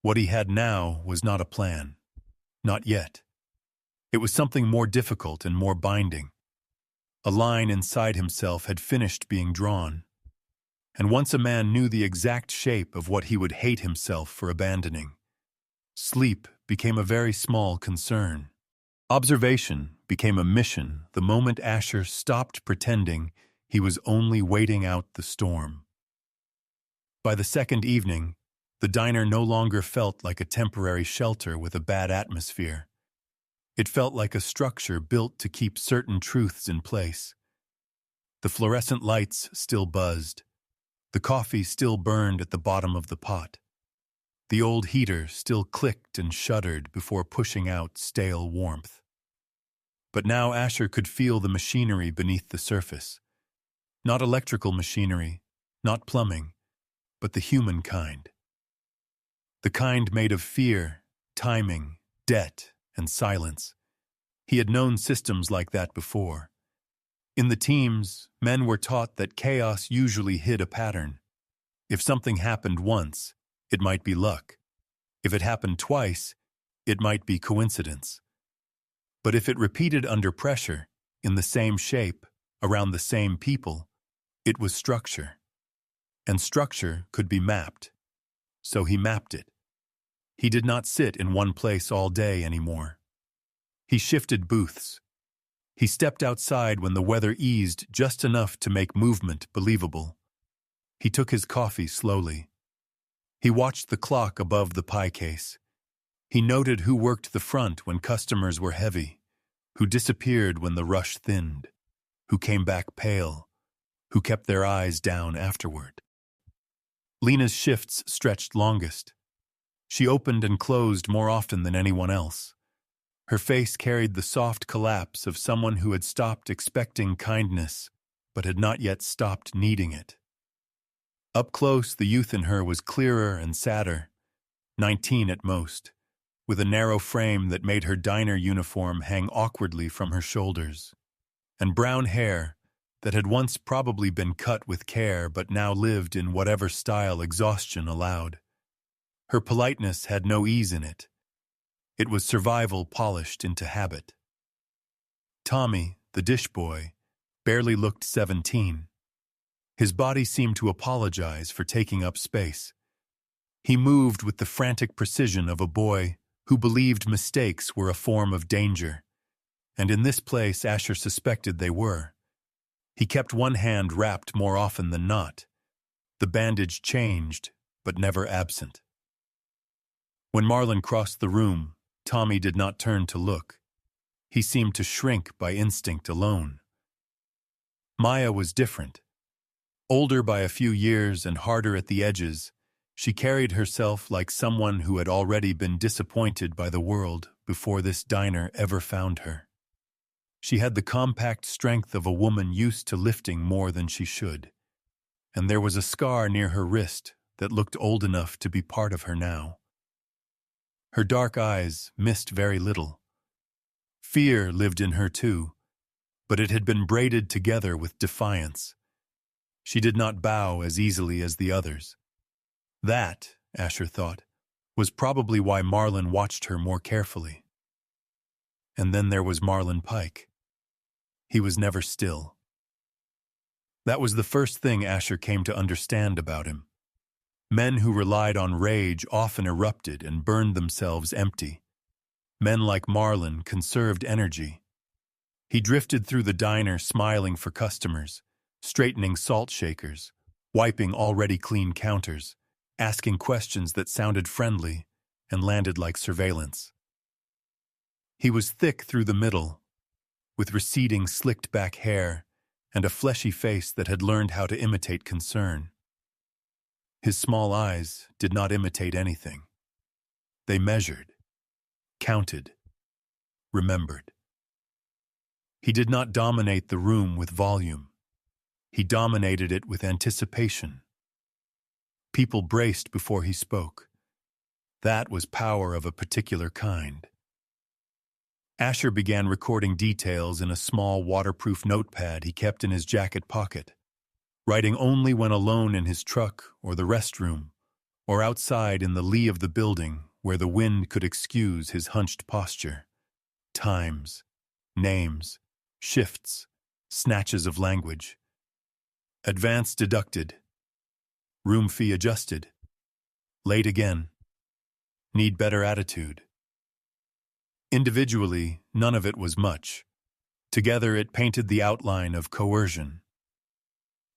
What he had now was not a plan. Not yet. It was something more difficult and more binding. A line inside himself had finished being drawn. And once a man knew the exact shape of what he would hate himself for abandoning. Sleep became a very small concern. Observation became a mission the moment Asher stopped pretending he was only waiting out the storm. By the second evening, the diner no longer felt like a temporary shelter with a bad atmosphere. It felt like a structure built to keep certain truths in place. The fluorescent lights still buzzed. The coffee still burned at the bottom of the pot. The old heater still clicked and shuddered before pushing out stale warmth. But now Asher could feel the machinery beneath the surface. Not electrical machinery, not plumbing, but the human kind. The kind made of fear, timing, debt, and silence. He had known systems like that before. In the teams, men were taught that chaos usually hid a pattern. If something happened once, it might be luck. If it happened twice, it might be coincidence. But if it repeated under pressure, in the same shape, around the same people, it was structure. And structure could be mapped. So he mapped it. He did not sit in one place all day anymore. He shifted booths. He stepped outside when the weather eased just enough to make movement believable. He took his coffee slowly. He watched the clock above the pie case. He noted who worked the front when customers were heavy, who disappeared when the rush thinned, who came back pale, who kept their eyes down afterward. Lena's shifts stretched longest. She opened and closed more often than anyone else. Her face carried the soft collapse of someone who had stopped expecting kindness, but had not yet stopped needing it. Up close, the youth in her was clearer and sadder, 19 at most, with a narrow frame that made her diner uniform hang awkwardly from her shoulders, and brown hair that had once probably been cut with care but now lived in whatever style exhaustion allowed. Her politeness had no ease in it. It was survival polished into habit. Tommy, the dish boy, barely looked 17. His body seemed to apologize for taking up space. He moved with the frantic precision of a boy who believed mistakes were a form of danger, and in this place Asher suspected they were. He kept one hand wrapped more often than not. The bandage changed, but never absent. When Marlon crossed the room, Tommy did not turn to look. He seemed to shrink by instinct alone. Maya was different. Older by a few years and harder at the edges, she carried herself like someone who had already been disappointed by the world before this diner ever found her. She had the compact strength of a woman used to lifting more than she should, and there was a scar near her wrist that looked old enough to be part of her now. Her dark eyes missed very little. Fear lived in her too, but it had been braided together with defiance. She did not bow as easily as the others. That, Asher thought, was probably why Marlon watched her more carefully. And then there was Marlon Pike. He was never still. That was the first thing Asher came to understand about him. Men who relied on rage often erupted and burned themselves empty. Men like Marlon conserved energy. He drifted through the diner smiling for customers, straightening salt shakers, wiping already clean counters, asking questions that sounded friendly and landed like surveillance. He was thick through the middle, with receding slicked-back hair and a fleshy face that had learned how to imitate concern. His small eyes did not imitate anything. They measured, counted, remembered. He did not dominate the room with volume. He dominated it with anticipation. People braced before he spoke. That was power of a particular kind. Asher began recording details in a small waterproof notepad he kept in his jacket pocket, writing only when alone in his truck or the restroom, or outside in the lee of the building where the wind could excuse his hunched posture. Times, names, shifts, snatches of language. Advance deducted, Room fee adjusted. Late again. Need better attitude. Individually, none of it was much. Together it painted the outline of coercion.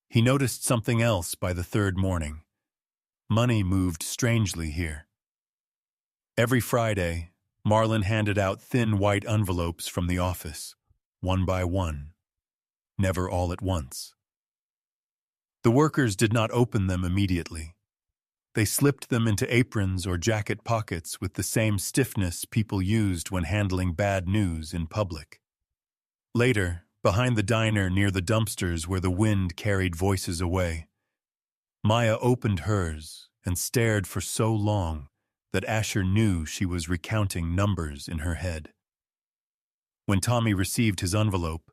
He noticed something else by the third morning. Money moved strangely here. Every Friday, Marlin handed out thin white envelopes from the office, one by one, never all at once. The workers did not open them immediately. They slipped them into aprons or jacket pockets with the same stiffness people used when handling bad news in public. Later, behind the diner near the dumpsters where the wind carried voices away, Maya opened hers and stared for so long that Asher knew she was recounting numbers in her head. When Tommy received his envelope,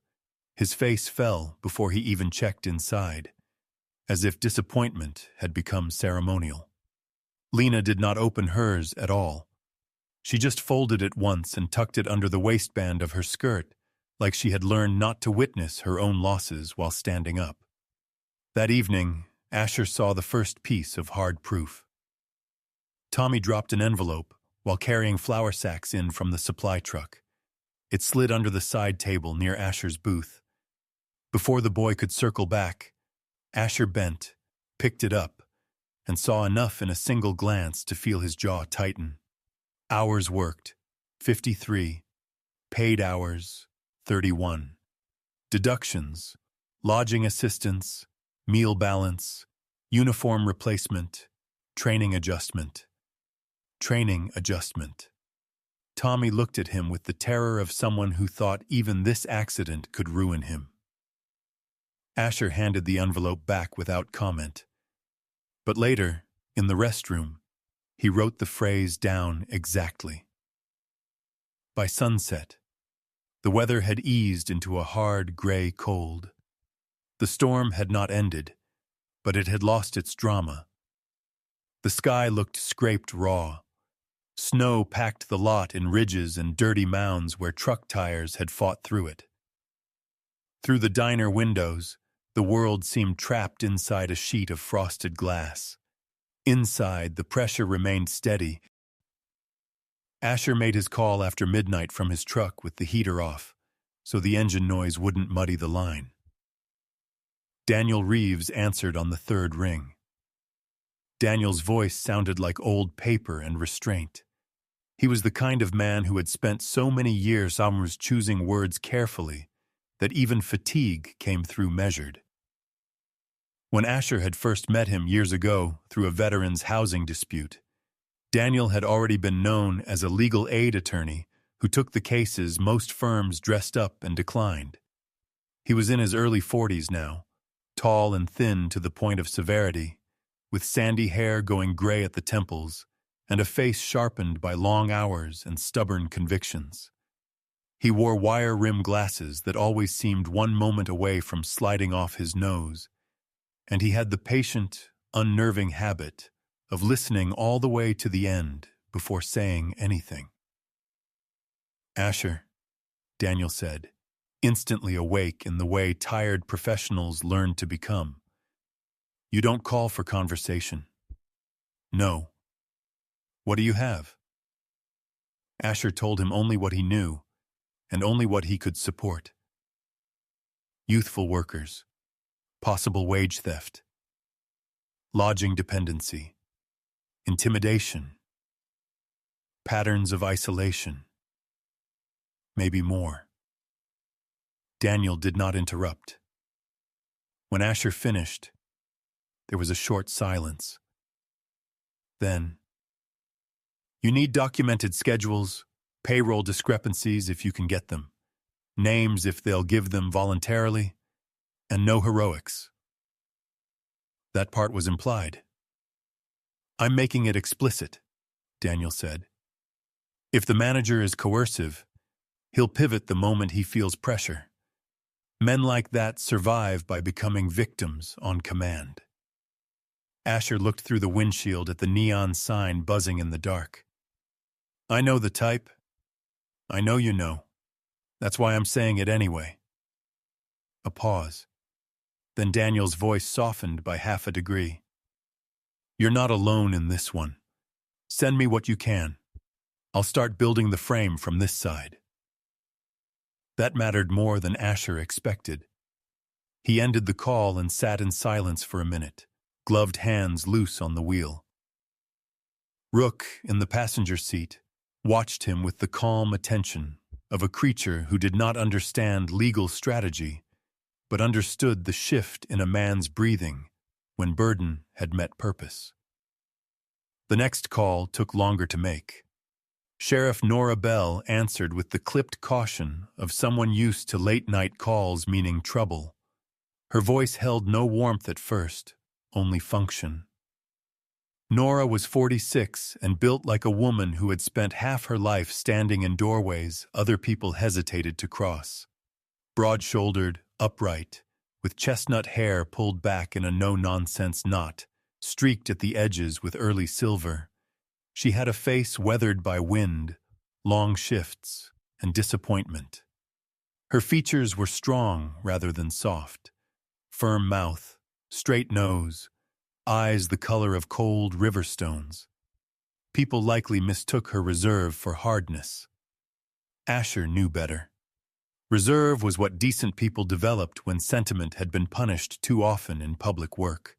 his face fell before he even checked inside, as if disappointment had become ceremonial. Lena did not open hers at all. She just folded it once and tucked it under the waistband of her skirt, like she had learned not to witness her own losses while standing up. That evening, Asher saw the first piece of hard proof. Tommy dropped an envelope while carrying flour sacks in from the supply truck. It slid under the side table near Asher's booth. Before the boy could circle back, Asher bent, picked it up, and saw enough in a single glance to feel his jaw tighten. Hours worked, 53. Paid hours, 31. Deductions, lodging assistance, meal balance, uniform replacement, training adjustment. Training adjustment. Tommy looked at him with the terror of someone who thought even this accident could ruin him. Asher handed the envelope back without comment. But later, in the restroom, he wrote the phrase down exactly. By sunset, the weather had eased into a hard gray cold. The storm had not ended, but it had lost its drama. The sky looked scraped raw. Snow packed the lot in ridges and dirty mounds where truck tires had fought through it. Through the diner windows, the world seemed trapped inside a sheet of frosted glass. Inside, the pressure remained steady. Asher made his call after midnight from his truck with the heater off, so the engine noise wouldn't muddy the line. Daniel Reeves answered on the third ring. Daniel's voice sounded like old paper and restraint. He was the kind of man who had spent so many years choosing words carefully that even fatigue came through measured. When Asher had first met him years ago through a veterans' housing dispute, Daniel had already been known as a legal aid attorney who took the cases most firms dressed up and declined. He was in his early 40s now, tall and thin to the point of severity, with sandy hair going gray at the temples and a face sharpened by long hours and stubborn convictions. He wore wire-rimmed glasses that always seemed one moment away from sliding off his nose, and he had the patient, unnerving habit of listening all the way to the end before saying anything. "Asher," Daniel said, instantly awake in the way tired professionals learn to become. "You don't call for conversation." "No." "What do you have?" Asher told him only what he knew, and only what he could support. Youthful workers, possible wage theft, lodging dependency, intimidation, patterns of isolation, maybe more. Daniel did not interrupt. When Asher finished, there was a short silence. Then, "You need documented schedules, payroll discrepancies if you can get them, names if they'll give them voluntarily, and no heroics." That part was implied. "I'm making it explicit," Daniel said. "If the manager is coercive, he'll pivot the moment he feels pressure. Men like that survive by becoming victims on command." Asher looked through the windshield at the neon sign buzzing in the dark. "I know the type. I know you know. That's why I'm saying it anyway." A pause. Then Daniel's voice softened by half a degree. You're not alone in this one. Send me what you can. I'll start building the frame from this side. That mattered more than Asher expected. He ended the call and sat in silence for a minute, gloved hands loose on the wheel. Rook, in the passenger seat, watched him with the calm attention of a creature who did not understand legal strategy, but understood the shift in a man's breathing when burden had met purpose. The next call took longer to make. Sheriff Nora Bell answered with the clipped caution of someone used to late-night calls meaning trouble. Her voice held no warmth at first, only function. Nora was 46 and built like a woman who had spent half her life standing in doorways other people hesitated to cross. Broad-shouldered, upright, with chestnut hair pulled back in a no-nonsense knot, streaked at the edges with early silver. She had a face weathered by wind, long shifts, and disappointment. Her features were strong rather than soft. Firm mouth, straight nose, eyes the color of cold river stones. People likely mistook her reserve for hardness. Asher knew better. Reserve was what decent people developed when sentiment had been punished too often in public work.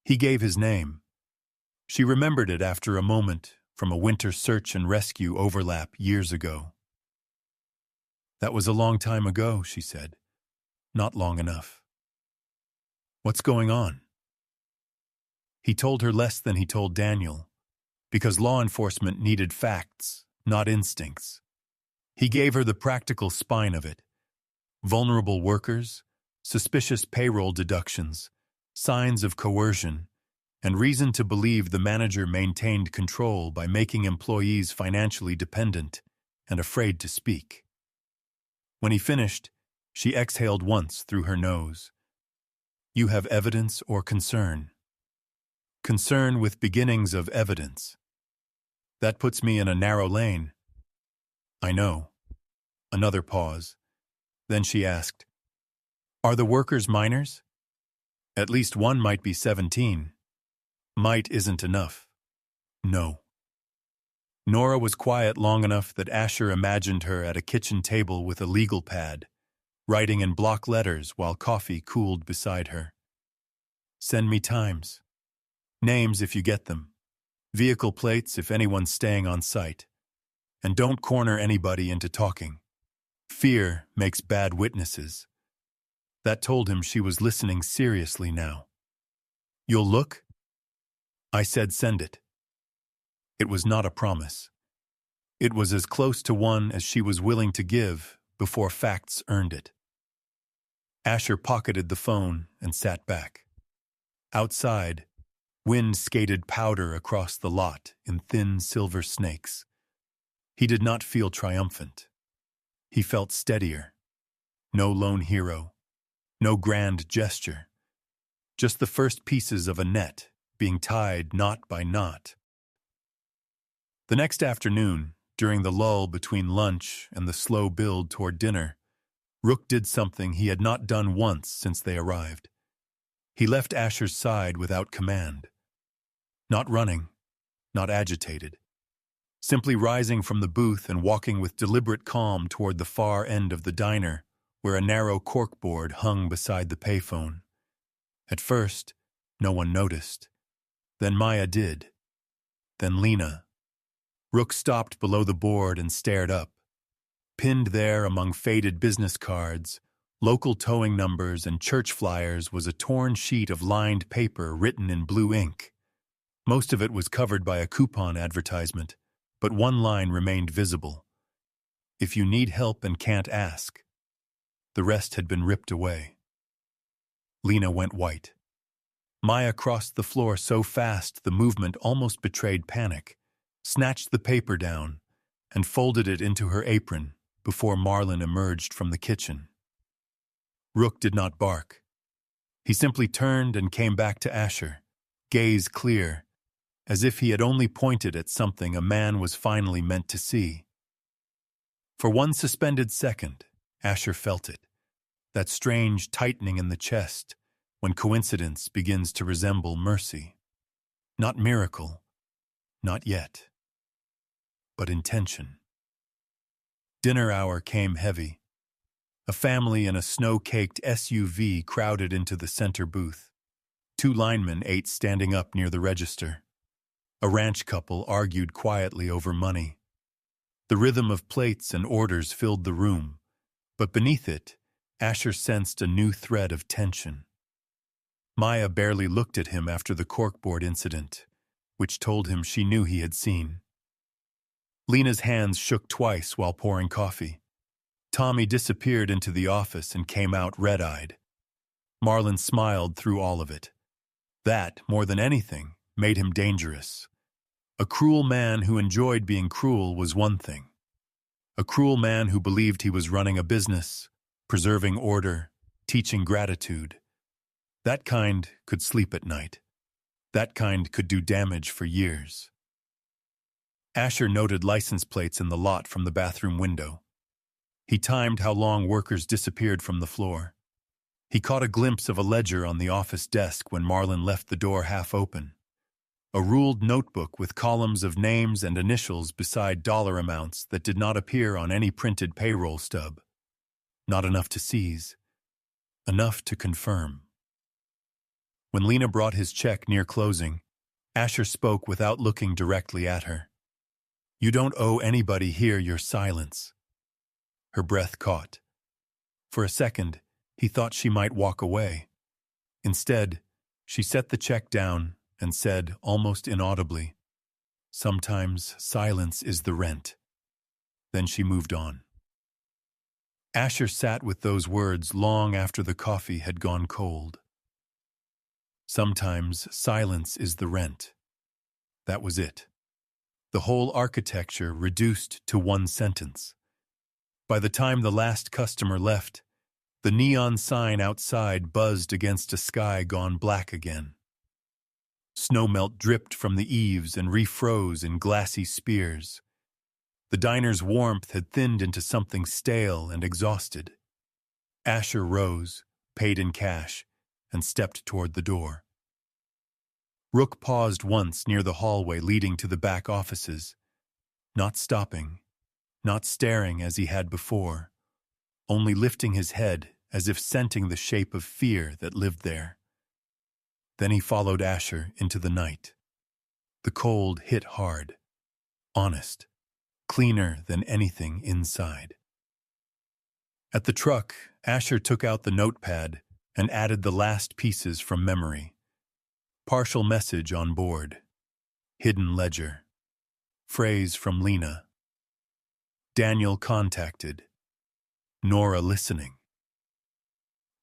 He gave his name. She remembered it after a moment from a winter search and rescue overlap years ago. That was a long time ago, she said. Not long enough. What's going on? He told her less than he told Daniel, because law enforcement needed facts, not instincts. He gave her the practical spine of it. Vulnerable workers, suspicious payroll deductions, signs of coercion, and reason to believe the manager maintained control by making employees financially dependent and afraid to speak. When he finished, she exhaled once through her nose. You have evidence or concern? Concern with beginnings of evidence. That puts me in a narrow lane. I know. Another pause. Then she asked, Are the workers minors? At least one might be 17. Might isn't enough. No. Nora was quiet long enough that Asher imagined her at a kitchen table with a legal pad, writing in block letters while coffee cooled beside her. Send me times. Names if you get them. Vehicle plates if anyone's staying on site. And don't corner anybody into talking. Fear makes bad witnesses. That told him she was listening seriously now. You'll look? I said send it. It was not a promise. It was as close to one as she was willing to give before facts earned it. Asher pocketed the phone and sat back. Outside, wind skated powder across the lot in thin silver snakes. He did not feel triumphant. He felt steadier. No lone hero. No grand gesture. Just the first pieces of a net being tied knot by knot. The next afternoon, during the lull between lunch and the slow build toward dinner, Rook did something he had not done once since they arrived. He left Asher's side without command. Not running, not agitated. Simply rising from the booth and walking with deliberate calm toward the far end of the diner, where a narrow corkboard hung beside the payphone. At first, no one noticed. Then Maya did. Then Lena. Rook stopped below the board and stared up. Pinned there among faded business cards, local towing numbers, and church flyers was a torn sheet of lined paper written in blue ink. Most of it was covered by a coupon advertisement, but one line remained visible. If you need help and can't ask. The rest had been ripped away. Lena went white. Maya crossed the floor so fast the movement almost betrayed panic, snatched the paper down, and folded it into her apron before Marlin emerged from the kitchen. Rook did not bark. He simply turned and came back to Asher, gaze clear, as if he had only pointed at something a man was finally meant to see. For one suspended second, Asher felt it, that strange tightening in the chest when coincidence begins to resemble mercy. Not miracle, not yet, but intention. Dinner hour came heavy. A family in a snow-caked SUV crowded into the center booth. 2 linemen ate standing up near the register. A ranch couple argued quietly over money. The rhythm of plates and orders filled the room, but beneath it, Asher sensed a new thread of tension. Maya barely looked at him after the corkboard incident, which told him she knew he had seen. Lena's hands shook twice while pouring coffee. Tommy disappeared into the office and came out red-eyed. Marlon smiled through all of it. That, more than anything, made him dangerous. A cruel man who enjoyed being cruel was one thing. A cruel man who believed he was running a business, preserving order, teaching gratitude. That kind could sleep at night. That kind could do damage for years. Asher noted license plates in the lot from the bathroom window. He timed how long workers disappeared from the floor. He caught a glimpse of a ledger on the office desk when Marlon left the door half open. A ruled notebook with columns of names and initials beside dollar amounts that did not appear on any printed payroll stub. Not enough to seize. Enough to confirm. When Lena brought his check near closing, Asher spoke without looking directly at her. "You don't owe anybody here your silence." Her breath caught. For a second, he thought she might walk away. Instead, she set the check down and said, almost inaudibly, "Sometimes silence is the rent." Then she moved on. Asher sat with those words long after the coffee had gone cold. Sometimes silence is the rent. That was it. The whole architecture reduced to one sentence. By the time the last customer left, the neon sign outside buzzed against a sky gone black again. Snowmelt dripped from the eaves and refroze in glassy spears. The diner's warmth had thinned into something stale and exhausted. Asher rose, paid in cash, and stepped toward the door. Rook paused once near the hallway leading to the back offices, not stopping, not staring as he had before, only lifting his head as if scenting the shape of fear that lived there. Then he followed Asher into the night. The cold hit hard, honest, cleaner than anything inside. At the truck, Asher took out the notepad and added the last pieces from memory. Partial message on board. Hidden ledger. Phrase from Lena. Daniel contacted. Nora listening.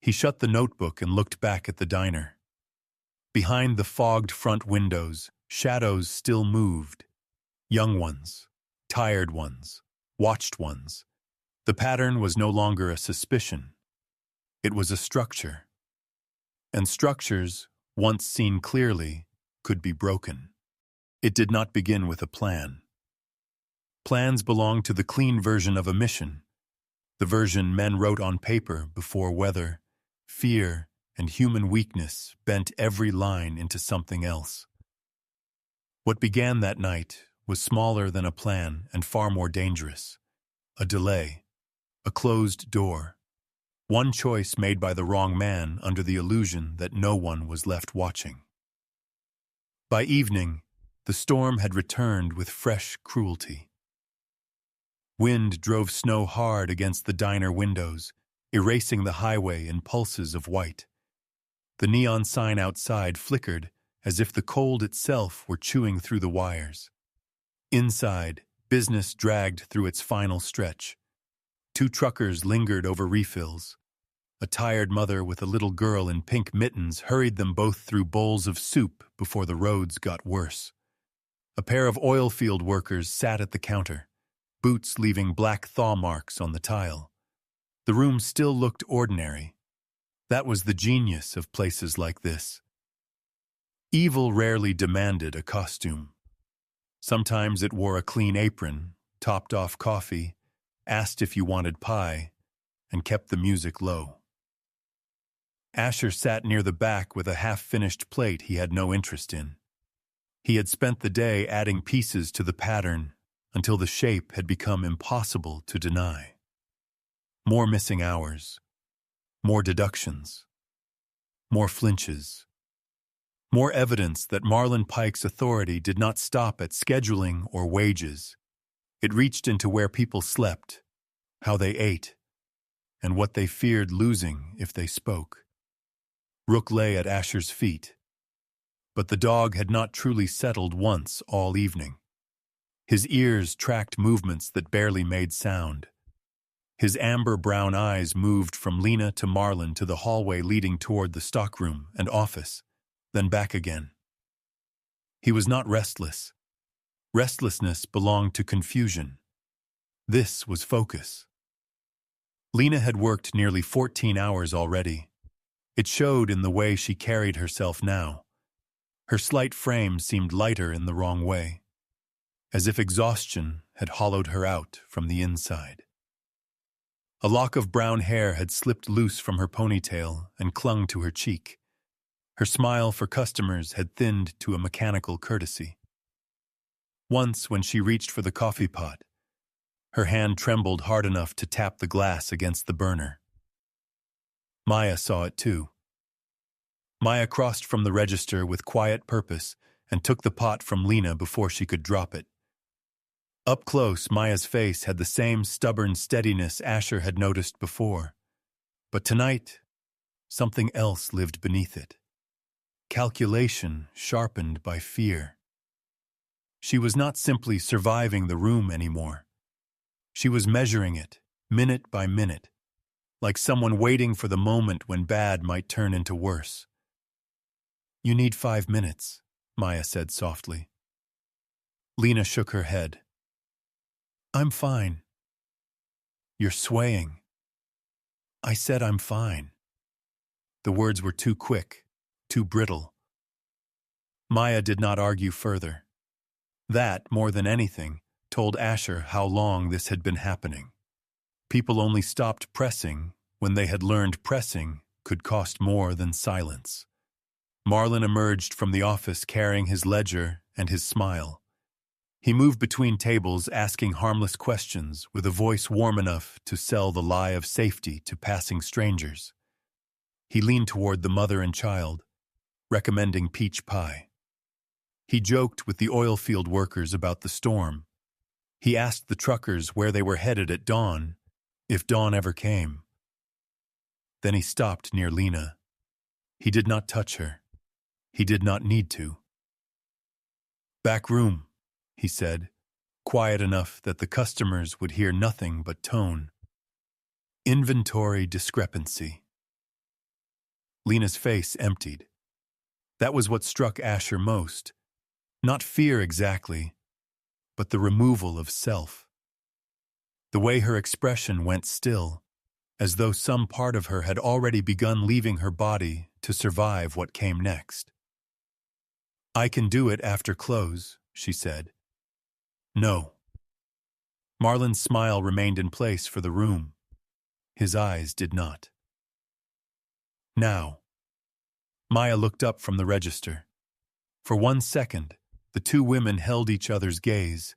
He shut the notebook and looked back at the diner. Behind the fogged front windows, shadows still moved. Young ones, tired ones, watched ones. The pattern was no longer a suspicion. It was a structure. And structures, once seen clearly, could be broken. It did not begin with a plan. Plans belong to the clean version of a mission, the version men wrote on paper before weather, fear, and human weakness bent every line into something else. What began that night was smaller than a plan and far more dangerous. A delay, a closed door, one choice made by the wrong man under the illusion that no one was left watching. By evening, the storm had returned with fresh cruelty. Wind drove snow hard against the diner windows, erasing the highway in pulses of white. The neon sign outside flickered as if the cold itself were chewing through the wires. Inside, business dragged through its final stretch. 2 truckers lingered over refills. A tired mother with a little girl in pink mittens hurried them both through bowls of soup before the roads got worse. A pair of oil field workers sat at the counter, boots leaving black thaw marks on the tile. The room still looked ordinary. That was the genius of places like this. Evil rarely demanded a costume. Sometimes it wore a clean apron, topped off coffee, asked if you wanted pie, and kept the music low. Asher sat near the back with a half-finished plate he had no interest in. He had spent the day adding pieces to the pattern until the shape had become impossible to deny. More missing hours, more deductions, more flinches, more evidence that Marlon Pike's authority did not stop at scheduling or wages. It reached into where people slept, how they ate, and what they feared losing if they spoke. Rook lay at Asher's feet, but the dog had not truly settled once all evening. His ears tracked movements that barely made sound. His amber-brown eyes moved from Lena to Marlon to the hallway leading toward the stockroom and office, then back again. He was not restless. Restlessness belonged to confusion. This was focus. Lena had worked nearly 14 hours already. It showed in the way she carried herself now. Her slight frame seemed lighter in the wrong way, as if exhaustion had hollowed her out from the inside. A lock of brown hair had slipped loose from her ponytail and clung to her cheek. Her smile for customers had thinned to a mechanical courtesy. Once, when she reached for the coffee pot, her hand trembled hard enough to tap the glass against the burner. Maya saw it too. Maya crossed from the register with quiet purpose and took the pot from Lena before she could drop it. Up close, Maya's face had the same stubborn steadiness Asher had noticed before. But tonight, something else lived beneath it. Calculation sharpened by fear. She was not simply surviving the room anymore. She was measuring it, minute by minute, like someone waiting for the moment when bad might turn into worse. "You need 5 minutes," Maya said softly. Lena shook her head. "I'm fine." "You're swaying." "I said I'm fine." The words were too quick, too brittle. Maya did not argue further. That, more than anything, told Asher how long this had been happening. People only stopped pressing when they had learned pressing could cost more than silence. Marlon emerged from the office carrying his ledger and his smile. He moved between tables asking harmless questions with a voice warm enough to sell the lie of safety to passing strangers. He leaned toward the mother and child, recommending peach pie. He joked with the oil field workers about the storm. He asked the truckers where they were headed at dawn, if dawn ever came. Then he stopped near Lena. He did not touch her. He did not need to. "Back room," he said, quiet enough that the customers would hear nothing but tone. "Inventory discrepancy." Lena's face emptied. That was what struck Asher most. Not fear exactly, but the removal of self. The way her expression went still, as though some part of her had already begun leaving her body to survive what came next. "I can do it after close," she said. "No." Marlon's smile remained in place for the room. His eyes did not. "Now." Maya looked up from the register. For 1 second, the two women held each other's gaze.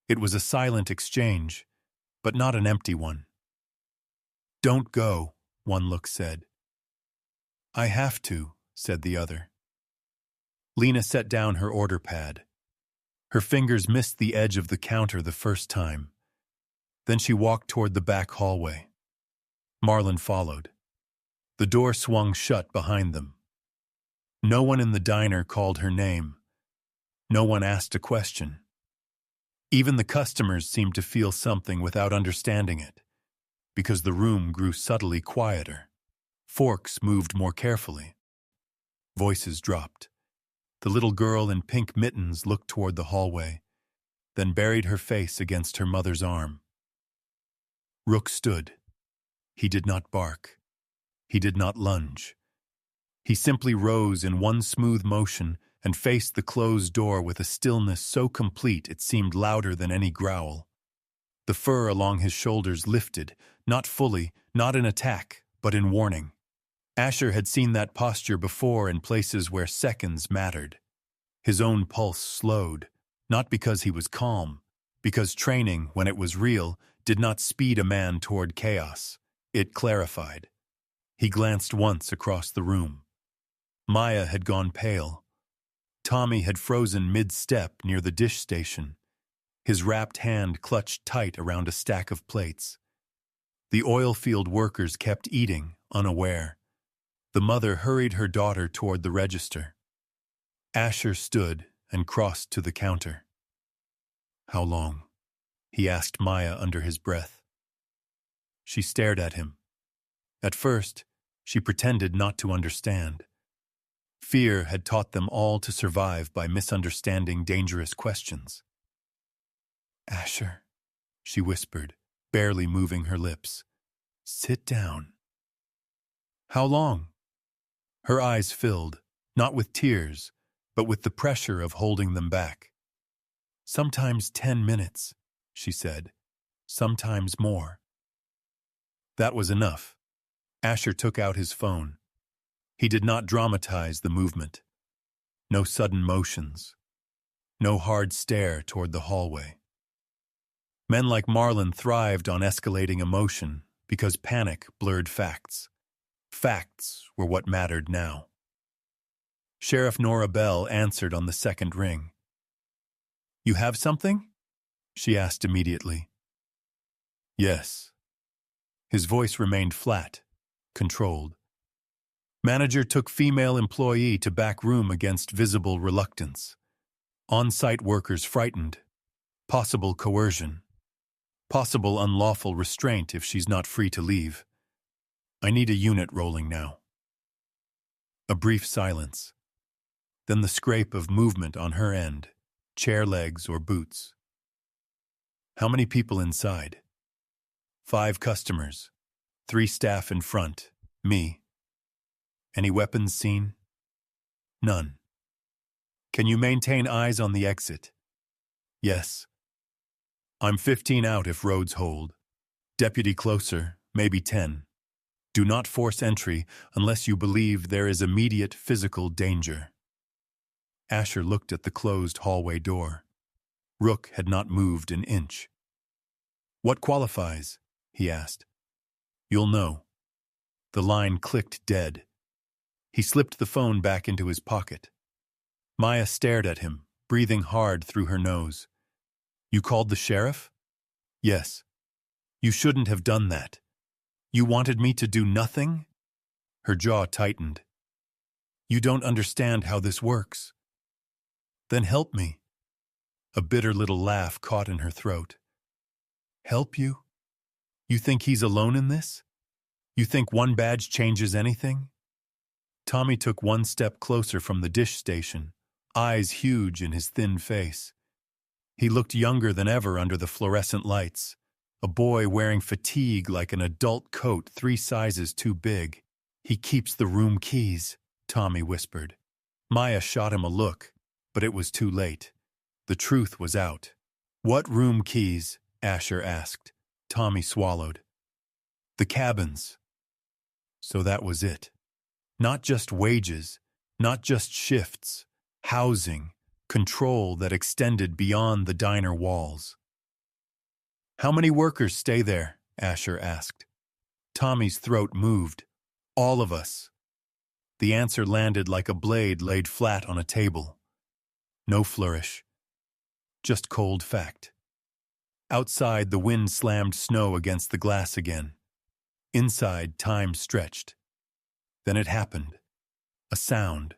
It was a silent exchange, but not an empty one. "Don't go," one look said. "I have to," said the other. Lena set down her order pad. Her fingers missed the edge of the counter the first time. Then she walked toward the back hallway. Marlon followed. The door swung shut behind them. No one in the diner called her name. No one asked a question. Even the customers seemed to feel something without understanding it, because the room grew subtly quieter. Forks moved more carefully. Voices dropped. The little girl in pink mittens looked toward the hallway, then buried her face against her mother's arm. Rook stood. He did not bark. He did not lunge. He simply rose in one smooth motion and faced the closed door with a stillness so complete it seemed louder than any growl. The fur along his shoulders lifted, not fully, not in attack, but in warning. Asher had seen that posture before in places where seconds mattered. His own pulse slowed, not because he was calm, because training, when it was real, did not speed a man toward chaos. It clarified. He glanced once across the room. Maya had gone pale. Tommy had frozen mid-step near the dish station. His wrapped hand clutched tight around a stack of plates. The oil field workers kept eating, unaware. The mother hurried her daughter toward the register. Asher stood and crossed to the counter. "How long?" he asked Maya under his breath. She stared at him. At first, she pretended not to understand. Fear had taught them all to survive by misunderstanding dangerous questions. "Asher," she whispered, barely moving her lips. "Sit down." "How long?" Her eyes filled, not with tears, but with the pressure of holding them back. "Sometimes 10 minutes," she said. "Sometimes more." That was enough. Asher took out his phone. He did not dramatize the movement. No sudden motions. No hard stare toward the hallway. Men like Marlin thrived on escalating emotion because panic blurred facts. Facts were what mattered now. Sheriff Nora Bell answered on the second ring. "You have something?" she asked immediately. "Yes." His voice remained flat, controlled. Manager took female employee to back room against visible reluctance. On-site workers frightened. Possible coercion. Possible unlawful restraint if she's not free to leave. "I need a unit rolling now." A brief silence. Then the scrape of movement on her end, chair legs or boots. "How many people inside?" 5 customers. 3 staff in front. Me. "Any weapons seen?" "None." "Can you maintain eyes on the exit?" "Yes." "I'm 15 out if roads hold. Deputy closer, maybe 10. Do not force entry unless you believe there is immediate physical danger." Asher looked at the closed hallway door. Rook had not moved an inch. "What qualifies?" he asked. "You'll know." The line clicked dead. He slipped the phone back into his pocket. Maya stared at him, breathing hard through her nose. "You called the sheriff?" "Yes." "You shouldn't have done that. You wanted me to do nothing?" Her jaw tightened. "You don't understand how this works." "Then help me." A bitter little laugh caught in her throat. "Help you? You think he's alone in this? You think one badge changes anything?" Tommy took one step closer from the dish station, eyes huge in his thin face. He looked younger than ever under the fluorescent lights, a boy wearing fatigue like an adult coat 3 sizes too big. "He keeps the room keys," Tommy whispered. Maya shot him a look, but it was too late. The truth was out. "What room keys?" Asher asked. Tommy swallowed. "The cabins." So that was it. Not just wages, not just shifts, housing, control that extended beyond the diner walls. "How many workers stay there?" Asher asked. Tommy's throat moved. "All of us." The answer landed like a blade laid flat on a table. No flourish. Just cold fact. Outside, the wind slammed snow against the glass again. Inside, time stretched. Then it happened. A sound.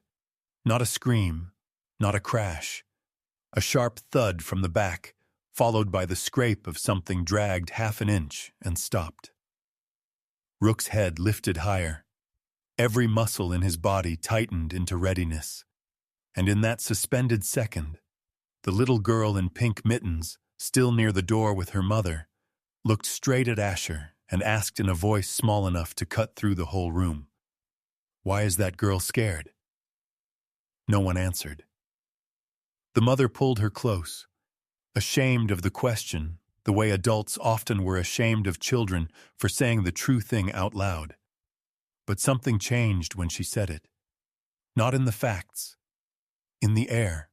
Not a scream. Not a crash. A sharp thud from the back, followed by the scrape of something dragged half an inch and stopped. Rook's head lifted higher. Every muscle in his body tightened into readiness. And in that suspended second, the little girl in pink mittens, still near the door with her mother, looked straight at Asher and asked in a voice small enough to cut through the whole room, "Why is that girl scared?" No one answered. The mother pulled her close, ashamed of the question, the way adults often were ashamed of children for saying the true thing out loud. But something changed when she said it. Not in the facts. In the air.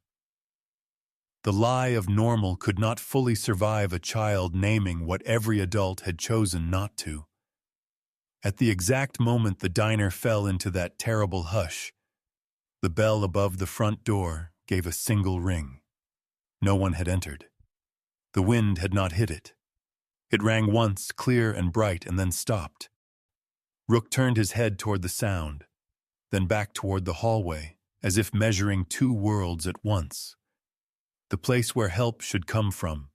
The lie of normal could not fully survive a child naming what every adult had chosen not to. At the exact moment the diner fell into that terrible hush, the bell above the front door gave a single ring. No one had entered. The wind had not hit it. It rang once, clear and bright, and then stopped. Rook turned his head toward the sound, then back toward the hallway, as if measuring two worlds at once. The place where help should come from,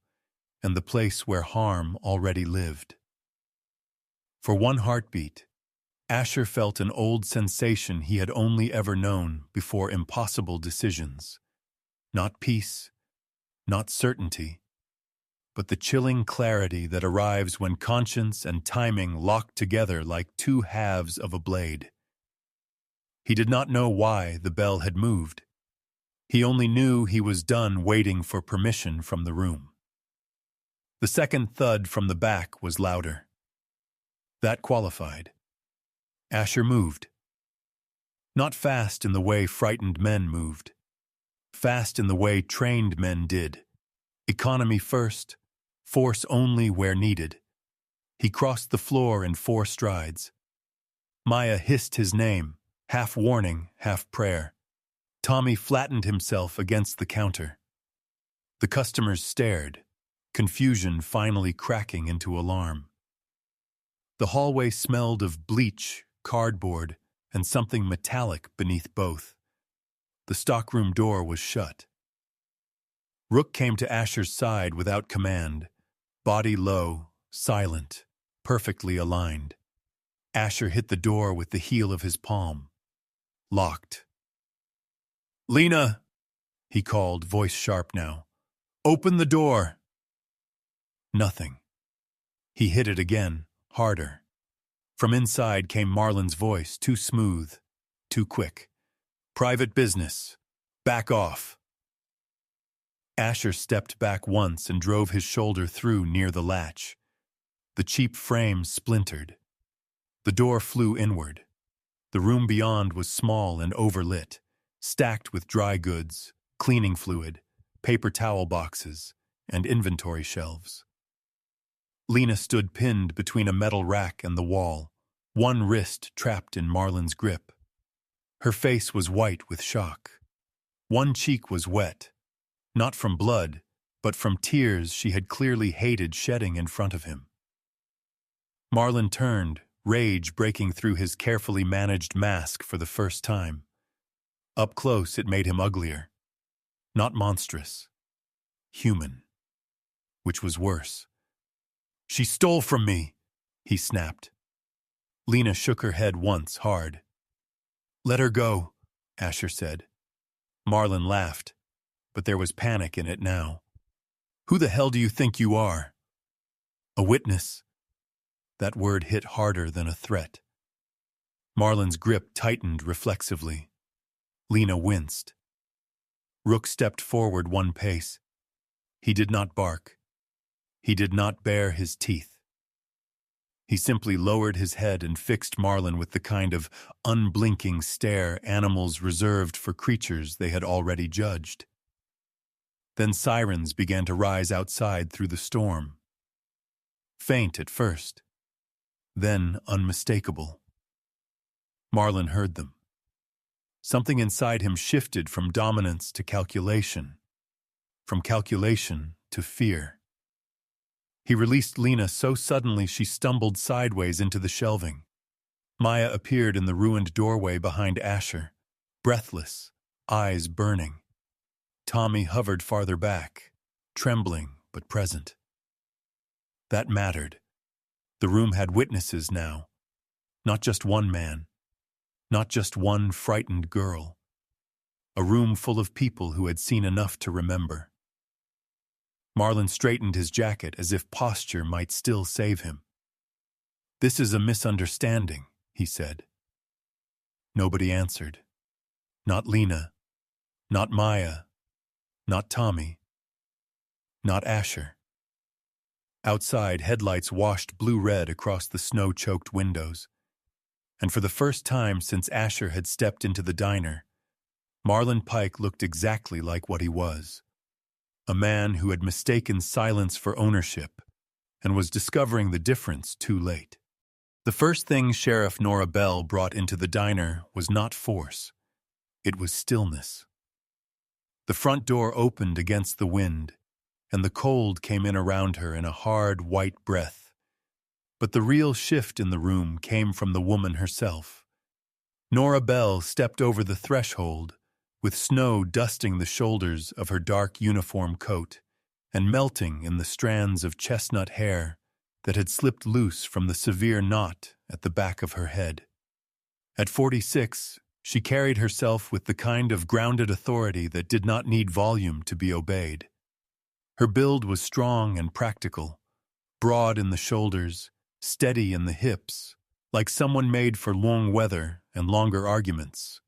and the place where harm already lived. For one heartbeat, Asher felt an old sensation he had only ever known before impossible decisions. Not peace, not certainty, but the chilling clarity that arrives when conscience and timing lock together like two halves of a blade. He did not know why the bell had moved. He only knew he was done waiting for permission from the room. The second thud from the back was louder. That qualified. Asher moved. Not fast in the way frightened men moved. Fast in the way trained men did. Economy first, force only where needed. He crossed the floor in 4 strides. Maya hissed his name, half warning, half prayer. Tommy flattened himself against the counter. The customers stared, confusion finally cracking into alarm. The hallway smelled of bleach, cardboard, and something metallic beneath both. The stockroom door was shut. Rook came to Asher's side without command, body low, silent, perfectly aligned. Asher hit the door with the heel of his palm. Locked. "Lena," he called, voice sharp now. "Open the door." Nothing. He hit it again, harder. From inside came Marlon's voice, too smooth, too quick. "Private business. Back off." Asher stepped back once and drove his shoulder through near the latch. The cheap frame splintered. The door flew inward. The room beyond was small and overlit, stacked with dry goods, cleaning fluid, paper towel boxes, and inventory shelves. Lena stood pinned between a metal rack and the wall, one wrist trapped in Marlon's grip. Her face was white with shock. One cheek was wet, not from blood, but from tears she had clearly hated shedding in front of him. Marlon turned, rage breaking through his carefully managed mask for the first time. Up close, it made him uglier. Not monstrous. Human. Which was worse. "She stole from me," he snapped. Lena shook her head once, hard. "Let her go," Asher said. Marlon laughed, but there was panic in it now. "Who the hell do you think you are?" "A witness." That word hit harder than a threat. Marlon's grip tightened reflexively. Lena winced. Rook stepped forward one pace. He did not bark. He did not bare his teeth. He simply lowered his head and fixed Marlon with the kind of unblinking stare animals reserved for creatures they had already judged. Then sirens began to rise outside through the storm. Faint at first, then unmistakable. Marlon heard them. Something inside him shifted from dominance to calculation, from calculation to fear. He released Lena so suddenly she stumbled sideways into the shelving. Maya appeared in the ruined doorway behind Asher, breathless, eyes burning. Tommy hovered farther back, trembling but present. That mattered. The room had witnesses now. Not just one man. Not just one frightened girl. A room full of people who had seen enough to remember. Marlon straightened his jacket as if posture might still save him. "This is a misunderstanding," he said. Nobody answered. Not Lena. Not Maya. Not Tommy. Not Asher. Outside, headlights washed blue-red across the snow-choked windows. And for the first time since Asher had stepped into the diner, Marlon Pike looked exactly like what he was. a man who had mistaken silence for ownership and was discovering the difference too late. The first thing Sheriff Nora Bell brought into the diner was not force. It was stillness. The front door opened against the wind, and the cold came in around her in a hard, white breath. But the real shift in the room came from the woman herself. Nora Bell stepped over the threshold, with snow dusting the shoulders of her dark uniform coat and melting in the strands of chestnut hair that had slipped loose from the severe knot at the back of her head. At 46, she carried herself with the kind of grounded authority that did not need volume to be obeyed. Her build was strong and practical, broad in the shoulders, steady in the hips, like someone made for long weather and longer arguments.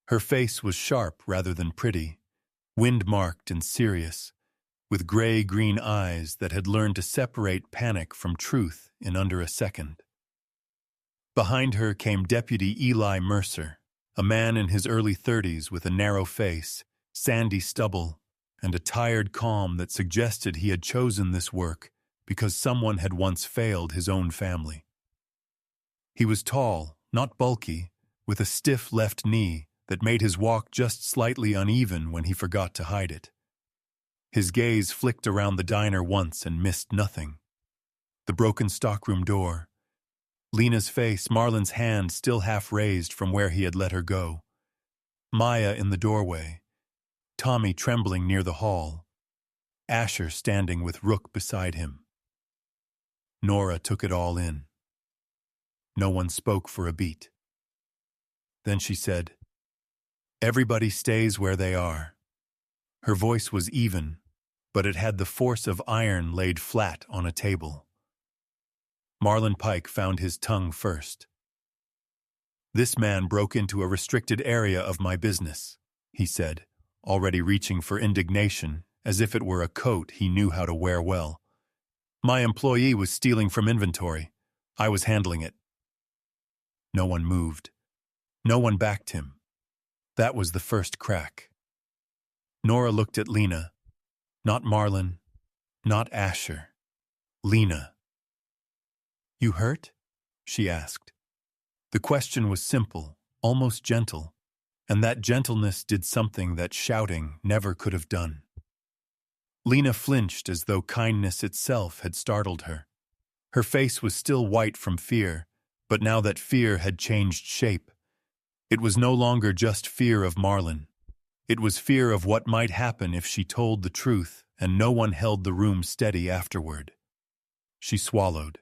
Her face was sharp rather than pretty, wind-marked and serious, with gray-green eyes that had learned to separate panic from truth in under a second. Behind her came Deputy Eli Mercer, a man in his early 30s with a narrow face, sandy stubble, and a tired calm that suggested he had chosen this work because someone had once failed his own family. He was tall, not bulky, with a stiff left knee that made his walk just slightly uneven when he forgot to hide it. His gaze flicked around the diner once and missed nothing. The broken stockroom door, Lena's face, Marlon's hand still half raised from where he had let her go, Maya in the doorway, Tommy trembling near the hall, Asher standing with Rook beside him. Nora took it all in. No one spoke for a beat. Then she said, "Everybody stays where they are." Her voice was even, but it had the force of iron laid flat on a table. Marlon Pike found his tongue first. "This man broke into a restricted area of my business," he said, already reaching for indignation as if it were a coat he knew how to wear well. "My employee was stealing from inventory. I was handling it." No one moved. No one backed him. That was the first crack. Nora looked at Lena. Not Marlon, not Asher. Lena. "You hurt?" she asked. The question was simple, almost gentle, and that gentleness did something that shouting never could have done. Lena flinched as though kindness itself had startled her. Her face was still white from fear, but now that fear had changed shape, it was no longer just fear of Marlon. It was fear of what might happen if she told the truth and no one held the room steady afterward. She swallowed.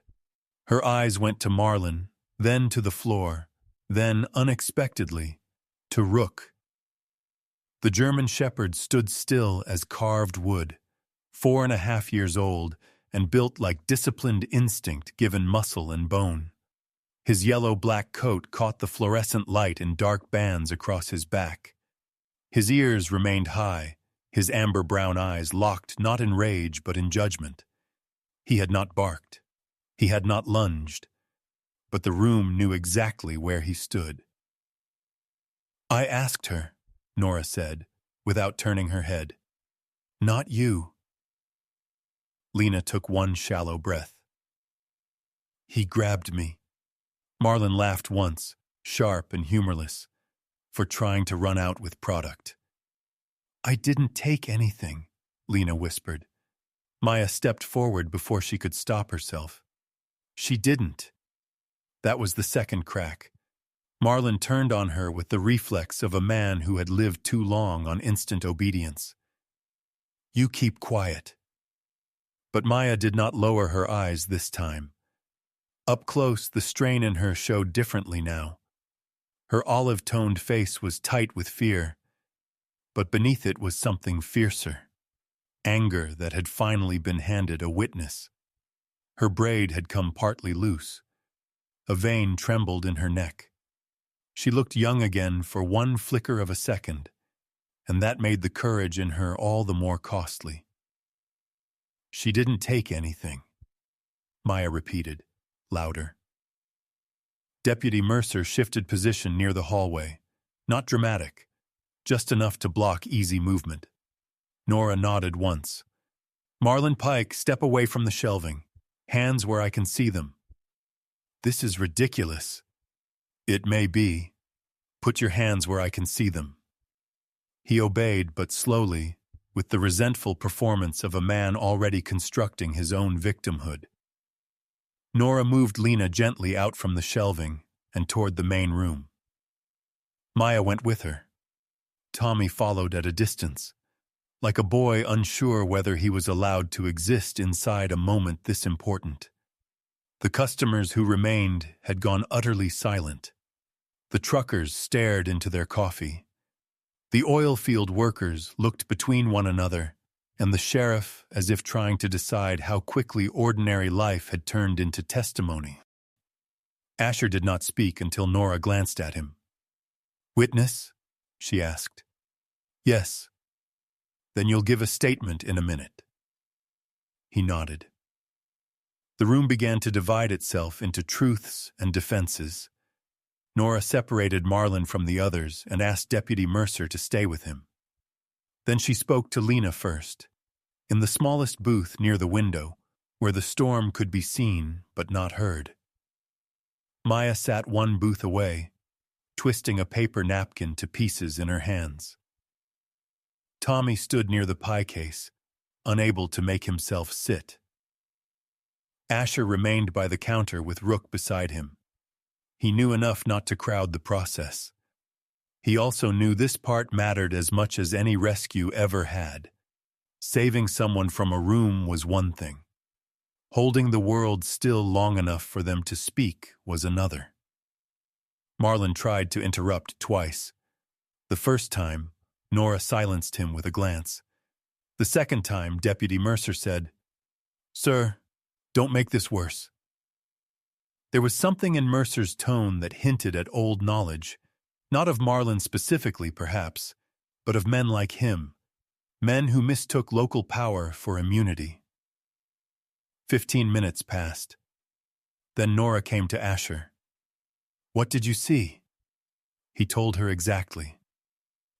Her eyes went to Marlon, then to the floor, then, unexpectedly, to Rook. The German shepherd stood still as carved wood, 4.5 years old and built like disciplined instinct given muscle and bone. His yellow-black coat caught the fluorescent light in dark bands across his back. His ears remained high, his amber-brown eyes locked not in rage but in judgment. He had not barked. He had not lunged. But the room knew exactly where he stood. "I asked her," Nora said, without turning her head. "Not you." Lena took one shallow breath. "He grabbed me." Marlon laughed once, sharp and humorless, for trying to run out with product. "I didn't take anything," Lena whispered. Maya stepped forward before she could stop herself. "She didn't." That was the second crack. Marlon turned on her with the reflex of a man who had lived too long on instant obedience. "You keep quiet." But Maya did not lower her eyes this time. Up close, the strain in her showed differently now. Her olive-toned face was tight with fear, but beneath it was something fiercer. Anger that had finally been handed a witness. Her braid had come partly loose. A vein trembled in her neck. She looked young again for one flicker of a second, and that made the courage in her all the more costly. "She didn't take anything," Maya repeated, louder. Deputy Mercer shifted position near the hallway, not dramatic, just enough to block easy movement. Nora nodded once. Marlon Pike, step away from the shelving. Hands where I can see them. This is ridiculous. It may be. Put your hands where I can see them. He obeyed, but slowly, with the resentful performance of a man already constructing his own victimhood. Nora moved Lena gently out from the shelving and toward the main room. Maya went with her. Tommy followed at a distance, like a boy unsure whether he was allowed to exist inside a moment this important. The customers who remained had gone utterly silent. The truckers stared into their coffee. The oil field workers looked between one another, and the sheriff as if trying to decide how quickly ordinary life had turned into testimony. Asher did not speak until Nora glanced at him. "Witness?" she asked. "Yes." "Then you'll give a statement in a minute." He nodded. The room began to divide itself into truths and defenses. Nora separated Marlon from the others and asked Deputy Mercer to stay with him. Then she spoke to Lena first, in the smallest booth near the window, where the storm could be seen but not heard. Maya sat one booth away, twisting a paper napkin to pieces in her hands. Tommy stood near the pie case, unable to make himself sit. Asher remained by the counter with Rook beside him. He knew enough not to crowd the process. He also knew this part mattered as much as any rescue ever had. Saving someone from a room was one thing. Holding the world still long enough for them to speak was another. Marlon tried to interrupt twice. The first time, Nora silenced him with a glance. The second time, Deputy Mercer said, "Sir, don't make this worse." There was something in Mercer's tone that hinted at old knowledge, not of Marlon specifically, perhaps, but of men like him, men who mistook local power for immunity. 15 minutes passed. Then Nora came to Asher. "What did you see?" He told her exactly.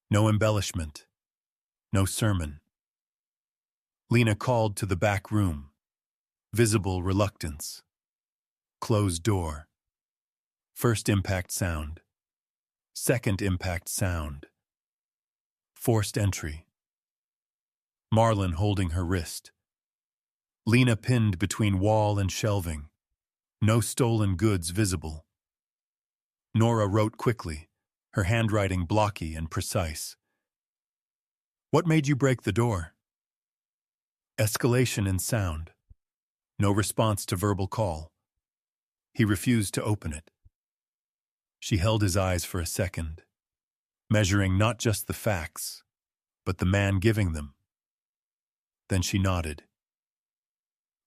No embellishment. No sermon. Lena called to the back room. Visible reluctance. Closed door. First impact sound. Second impact sound. Forced entry. Marlon holding her wrist. Lena pinned between wall and shelving. No stolen goods visible. Nora wrote quickly, her handwriting blocky and precise. "What made you break the door?" Escalation in sound. No response to verbal call. He refused to open it. She held his eyes for a second, measuring not just the facts, but the man giving them. Then she nodded.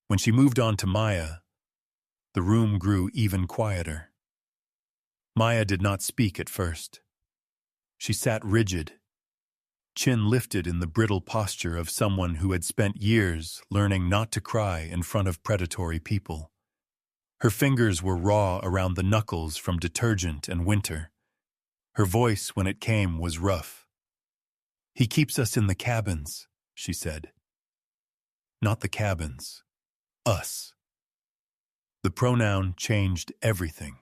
When she moved on to Maya, the room grew even quieter. Maya did not speak at first. She sat rigid, chin lifted in the brittle posture of someone who had spent years learning not to cry in front of predatory people. Her fingers were raw around the knuckles from detergent and winter. Her voice, when it came, was rough. "He keeps us in the cabins," she said. "Not the cabins. Us." The pronoun changed everything.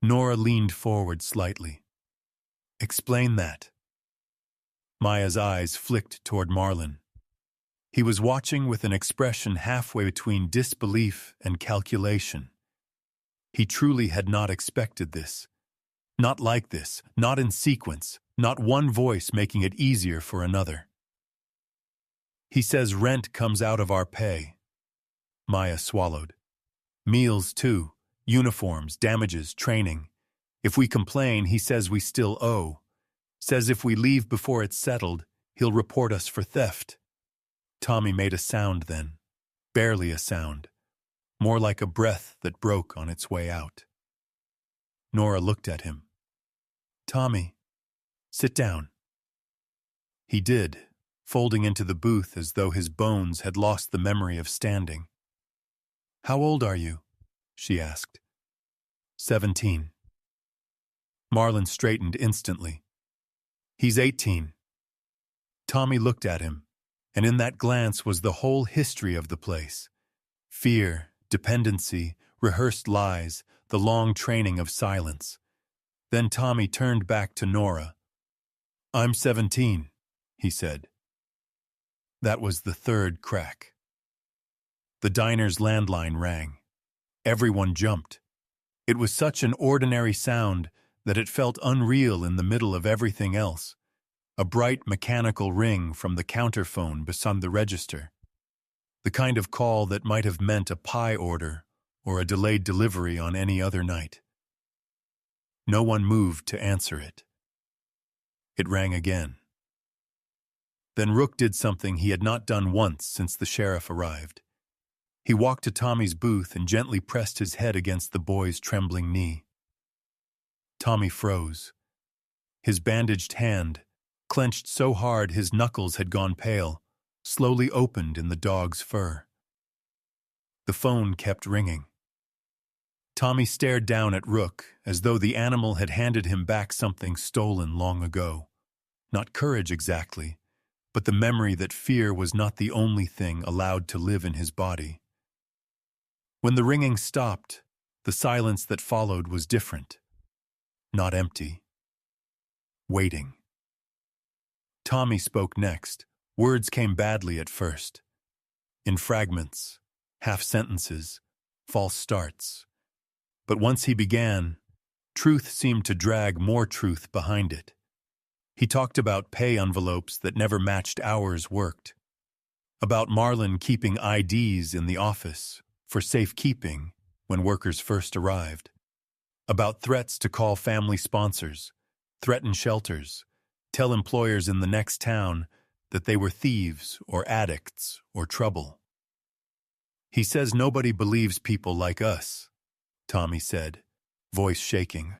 Nora leaned forward slightly. "Explain that." Maya's eyes flicked toward Marlon. He was watching with an expression halfway between disbelief and calculation. He truly had not expected this. Not like this, not in sequence, not one voice making it easier for another. "He says rent comes out of our pay." Maya swallowed. "Meals, too, uniforms, damages, training. If we complain, he says we still owe. Says if we leave before it's settled, he'll report us for theft." Tommy made a sound then, barely a sound, more like a breath that broke on its way out. Nora looked at him. "Tommy, sit down." He did, folding into the booth as though his bones had lost the memory of standing. "How old are you?" she asked. 17. Marlon straightened instantly. "He's 18. Tommy looked at him, and in that glance was the whole history of the place. Fear, dependency, rehearsed lies, the long training of silence. Then Tommy turned back to Nora. "I'm 17, he said. That was the third crack. The diner's landline rang. Everyone jumped. It was such an ordinary sound that it felt unreal in the middle of everything else. A bright mechanical ring from the counterphone beside the register. The kind of call that might have meant a pie order or a delayed delivery on any other night. No one moved to answer it. It rang again. Then Rook did something he had not done once since the sheriff arrived. He walked to Tommy's booth and gently pressed his head against the boy's trembling knee. Tommy froze. His bandaged hand, clenched so hard his knuckles had gone pale, slowly opened in the dog's fur. The phone kept ringing. Tommy stared down at Rook as though the animal had handed him back something stolen long ago. Not courage exactly, but the memory that fear was not the only thing allowed to live in his body. When the ringing stopped, the silence that followed was different. Not empty. Waiting. Tommy spoke next. Words came badly at first. In fragments, half-sentences, false starts. But once he began, truth seemed to drag more truth behind it. He talked about pay envelopes that never matched hours worked. About Marlon keeping IDs in the office for safekeeping when workers first arrived. About threats to call family sponsors, threaten shelters, tell employers in the next town that they were thieves or addicts or trouble. He says nobody believes people like us, Tommy said, voice shaking.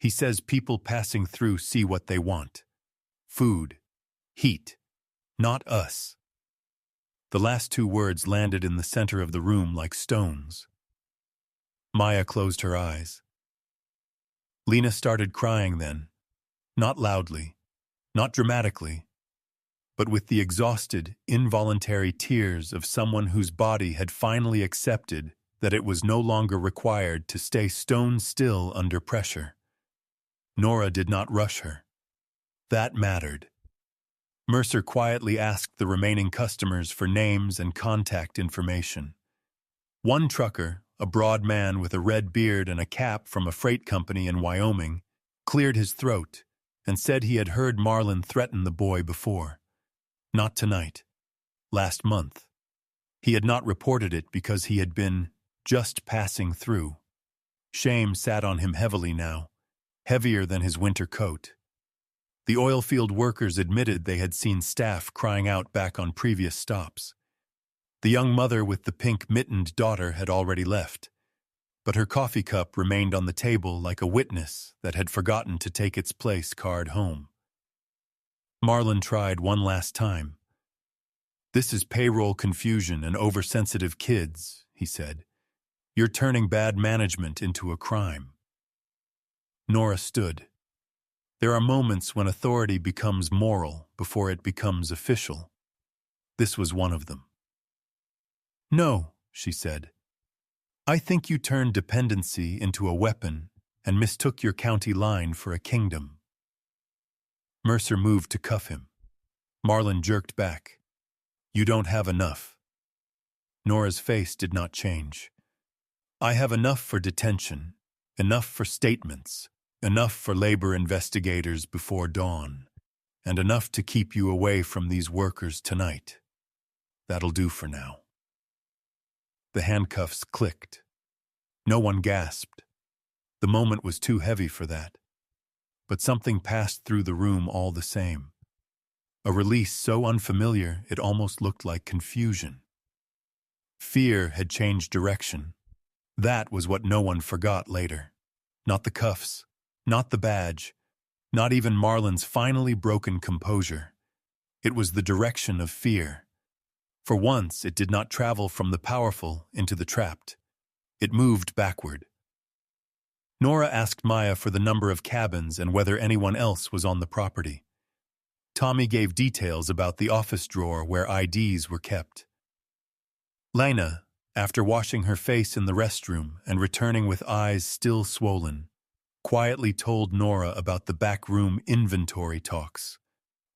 He says people passing through see what they want. Food, heat, not us. The last two words landed in the center of the room like stones. Maya closed her eyes. Lena started crying then, not loudly, not dramatically, but with the exhausted, involuntary tears of someone whose body had finally accepted that it was no longer required to stay stone still under pressure. Nora did not rush her. That mattered. Mercer quietly asked the remaining customers for names and contact information. One trucker, a broad man with a red beard and a cap from a freight company in Wyoming, cleared his throat and said he had heard Marlon threaten the boy before. Not tonight. Last month. He had not reported it because he had been just passing through. Shame sat on him heavily now, heavier than his winter coat. The oil field workers admitted they had seen staff crying out back on previous stops. The young mother with the pink-mittened daughter had already left, but her coffee cup remained on the table like a witness that had forgotten to take its place card home. Marlon tried one last time. "This is payroll confusion and oversensitive kids," he said. "You're turning bad management into a crime." Nora stood. There are moments when authority becomes moral before it becomes official. This was one of them. "No," she said. "I think you turned dependency into a weapon and mistook your county line for a kingdom." Mercer moved to cuff him. Marlon jerked back. "You don't have enough." Nora's face did not change. "I have enough for detention, enough for statements, enough for labor investigators before dawn, and enough to keep you away from these workers tonight. That'll do for now." The handcuffs clicked. No one gasped. The moment was too heavy for that. But something passed through the room all the same. A release so unfamiliar it almost looked like confusion. Fear had changed direction. That was what no one forgot later. Not the cuffs, not the badge, not even Marlon's finally broken composure. It was the direction of fear. For once, it did not travel from the powerful into the trapped. It moved backward. Nora asked Maya for the number of cabins and whether anyone else was on the property. Tommy gave details about the office drawer where IDs were kept. Lena, after washing her face in the restroom and returning with eyes still swollen, quietly told Nora about the backroom inventory talks,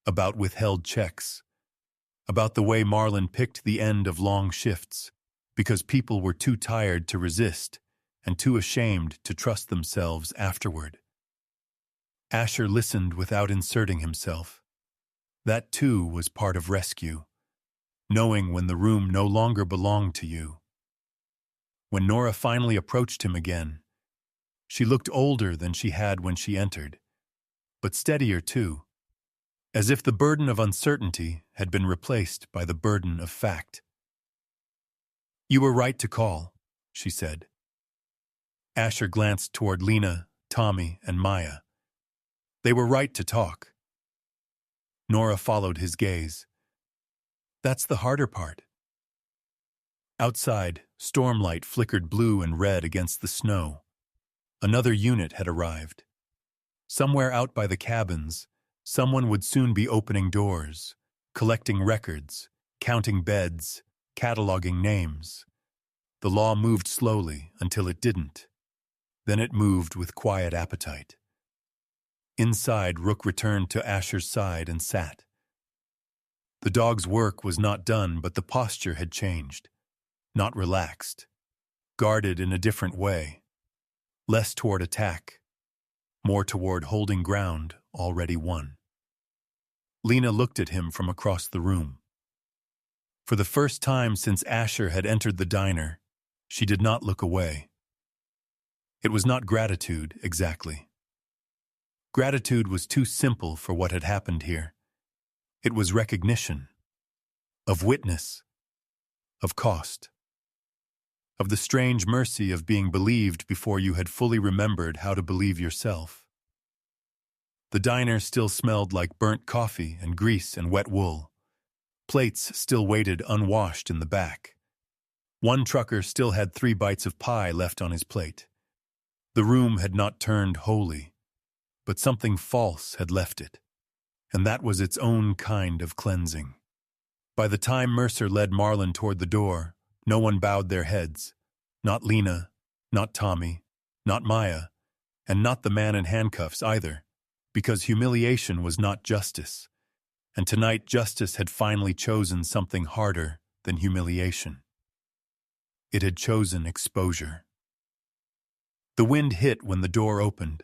about withheld checks, about the way Marlon picked the end of long shifts because people were too tired to resist and too ashamed to trust themselves afterward. Asher listened without inserting himself. That too was part of rescue, knowing when the room no longer belonged to you. When Nora finally approached him again, she looked older than she had when she entered, but steadier too, as if the burden of uncertainty had been replaced by the burden of fact. "You were right to call," she said. Asher glanced toward Lena, Tommy, and Maya. They were right to talk. Nora followed his gaze. That's the harder part. Outside, stormlight flickered blue and red against the snow. Another unit had arrived. Somewhere out by the cabins, someone would soon be opening doors, collecting records, counting beds, cataloging names. The law moved slowly until it didn't. Then it moved with quiet appetite. Inside, Rook returned to Asher's side and sat. The dog's work was not done, but the posture had changed. Not relaxed. Guarded in a different way. Less toward attack. More toward holding ground already won. Lena looked at him from across the room. For the first time since Asher had entered the diner, she did not look away. It was not gratitude, exactly. Gratitude was too simple for what had happened here. It was recognition. Of witness. Of cost. Of the strange mercy of being believed before you had fully remembered how to believe yourself. The diner still smelled like burnt coffee and grease and wet wool. Plates still waited unwashed in the back. One trucker still had 3 bites of pie left on his plate. The room had not turned holy, but something false had left it, and that was its own kind of cleansing. By the time Mercer led Marlon toward the door, no one bowed their heads. Not Lena, not Tommy, not Maya, and not the man in handcuffs either, because humiliation was not justice, and tonight justice had finally chosen something harder than humiliation. It had chosen exposure. The wind hit when the door opened.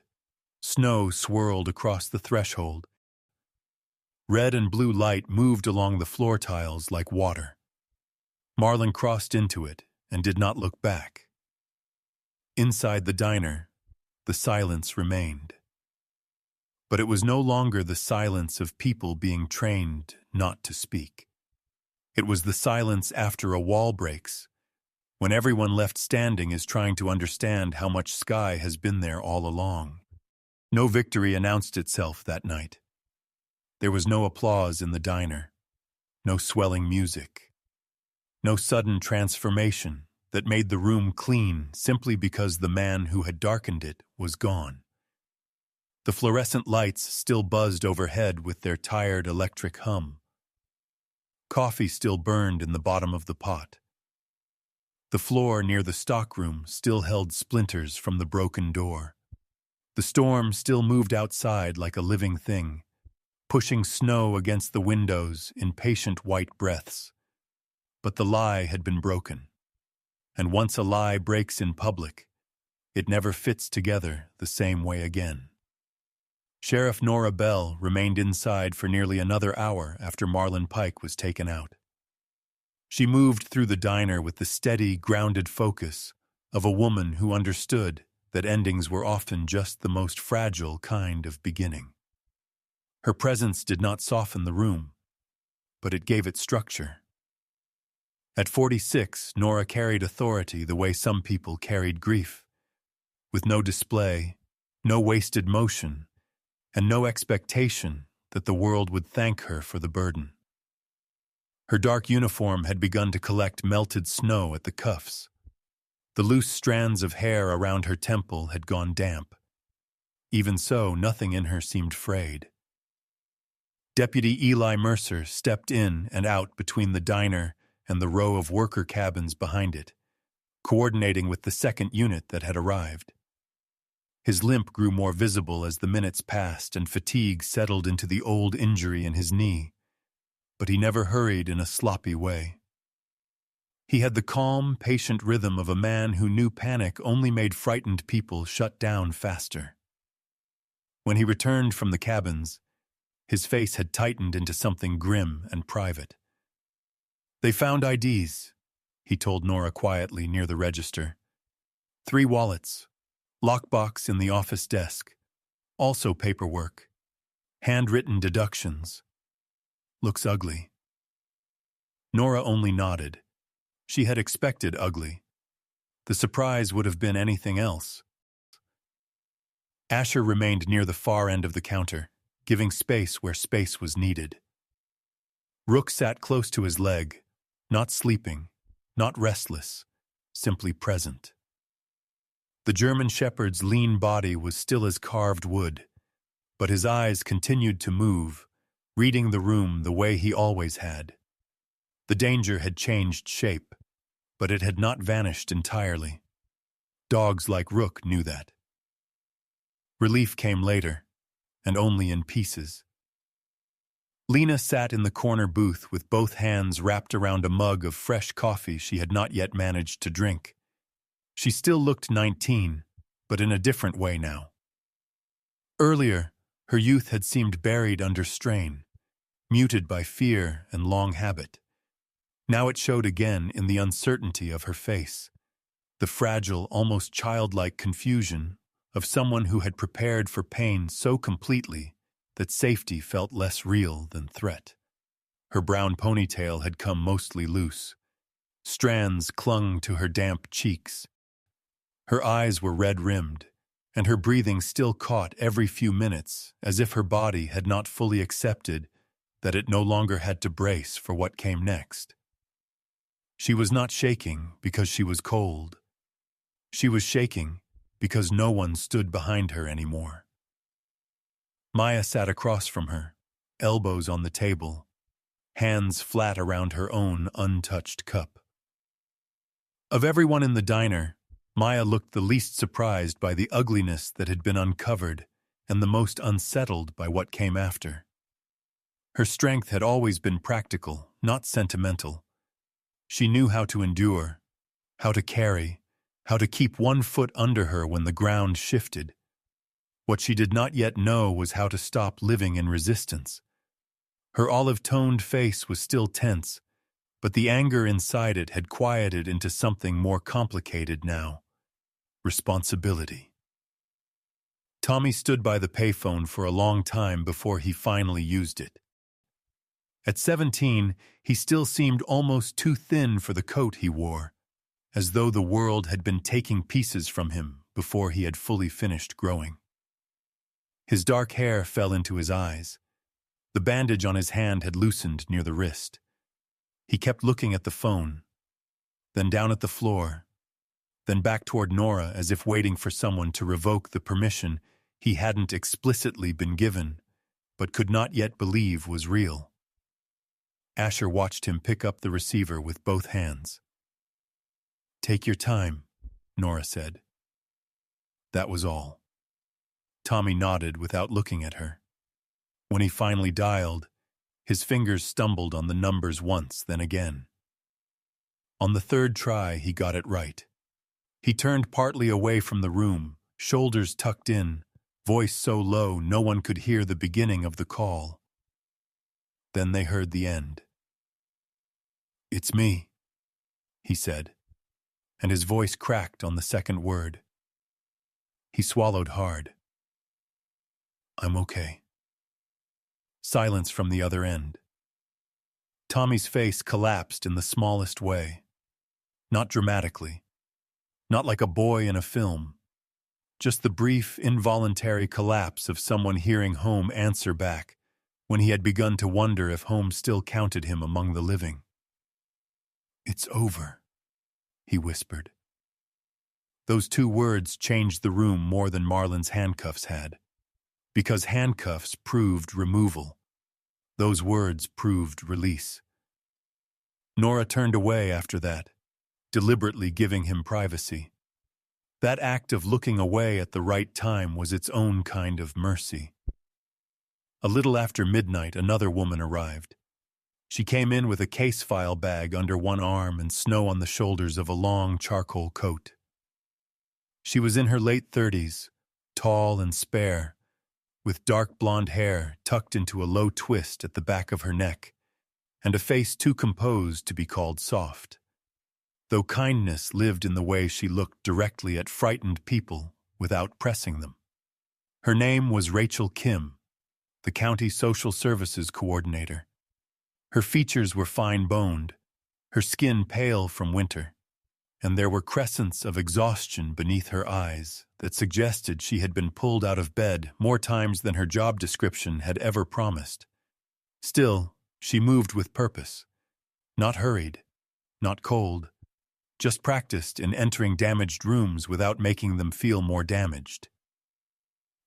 Snow swirled across the threshold. Red and blue light moved along the floor tiles like water. Marlon crossed into it and did not look back. Inside the diner, the silence remained. But it was no longer the silence of people being trained not to speak. It was the silence after a wall breaks, when everyone left standing is trying to understand how much sky has been there all along. No victory announced itself that night. There was no applause in the diner, no swelling music, no sudden transformation that made the room clean simply because the man who had darkened it was gone. The fluorescent lights still buzzed overhead with their tired electric hum. Coffee still burned in the bottom of the pot. The floor near the stockroom still held splinters from the broken door. The storm still moved outside like a living thing, pushing snow against the windows in patient white breaths. But the lie had been broken. And once a lie breaks in public, it never fits together the same way again. Sheriff Nora Bell remained inside for nearly another hour after Marlon Pike was taken out. She moved through the diner with the steady, grounded focus of a woman who understood that endings were often just the most fragile kind of beginning. Her presence did not soften the room, but it gave it structure. At 46, Nora carried authority the way some people carried grief, with no display, no wasted motion, and no expectation that the world would thank her for the burden. Her dark uniform had begun to collect melted snow at the cuffs. The loose strands of hair around her temple had gone damp. Even so, nothing in her seemed frayed. Deputy Eli Mercer stepped in and out between the diner and the row of worker cabins behind it, coordinating with the second unit that had arrived. His limp grew more visible as the minutes passed and fatigue settled into the old injury in his knee, but he never hurried in a sloppy way. He had the calm, patient rhythm of a man who knew panic only made frightened people shut down faster. When he returned from the cabins, his face had tightened into something grim and private. "They found IDs," he told Nora quietly near the register. 3 wallets, lockbox in the office desk, also paperwork, handwritten deductions. Looks ugly. Nora only nodded. She had expected ugly. The surprise would have been anything else. Asher remained near the far end of the counter, giving space where space was needed. Rook sat close to his leg, not sleeping, not restless, simply present. The German shepherd's lean body was still as carved wood, but his eyes continued to move, reading the room the way he always had. The danger had changed shape, but it had not vanished entirely. Dogs like Rook knew that. Relief came later, and only in pieces. Lena sat in the corner booth with both hands wrapped around a mug of fresh coffee she had not yet managed to drink. She still looked 19, but in a different way now. Earlier, her youth had seemed buried under strain, muted by fear and long habit. Now it showed again in the uncertainty of her face, the fragile, almost childlike confusion of someone who had prepared for pain so completely that safety felt less real than threat. Her brown ponytail had come mostly loose. Strands clung to her damp cheeks. Her eyes were red-rimmed, and her breathing still caught every few minutes as if her body had not fully accepted that it no longer had to brace for what came next. She was not shaking because she was cold. She was shaking because no one stood behind her anymore. Maya sat across from her, elbows on the table, hands flat around her own untouched cup. Of everyone in the diner, Maya looked the least surprised by the ugliness that had been uncovered and the most unsettled by what came after. Her strength had always been practical, not sentimental. She knew how to endure, how to carry, how to keep one foot under her when the ground shifted. What she did not yet know was how to stop living in resistance. Her olive-toned face was still tense, but the anger inside it had quieted into something more complicated now. Responsibility. Tommy stood by the payphone for a long time before he finally used it. At 17, he still seemed almost too thin for the coat he wore, as though the world had been taking pieces from him before he had fully finished growing. His dark hair fell into his eyes. The bandage on his hand had loosened near the wrist. He kept looking at the phone, then down at the floor, then back toward Nora as if waiting for someone to revoke the permission he hadn't explicitly been given, but could not yet believe was real. Asher watched him pick up the receiver with both hands. "Take your time," Nora said. That was all. Tommy nodded without looking at her. When he finally dialed, his fingers stumbled on the numbers once, then again. On the third try, he got it right. He turned partly away from the room, shoulders tucked in, voice so low no one could hear the beginning of the call. Then they heard the end. "It's me," he said, and his voice cracked on the second word. He swallowed hard. "I'm okay." Silence from the other end. Tommy's face collapsed in the smallest way. Not dramatically. Not like a boy in a film. Just the brief, involuntary collapse of someone hearing home answer back when he had begun to wonder if home still counted him among the living. "It's over," he whispered. Those 2 words changed the room more than Marlon's handcuffs had, because handcuffs proved removal. Those words proved release. Nora turned away after that, deliberately giving him privacy. That act of looking away at the right time was its own kind of mercy. A little after midnight, another woman arrived. She came in with a case file bag under one arm and snow on the shoulders of a long charcoal coat. She was in her late 30s, tall and spare, with dark blonde hair tucked into a low twist at the back of her neck, and a face too composed to be called soft. Though kindness lived in the way she looked directly at frightened people without pressing them. Her name was Rachel Kim, the county social services coordinator. Her features were fine-boned, her skin pale from winter, and there were crescents of exhaustion beneath her eyes that suggested she had been pulled out of bed more times than her job description had ever promised. Still, she moved with purpose, not hurried, not cold, just practiced in entering damaged rooms without making them feel more damaged.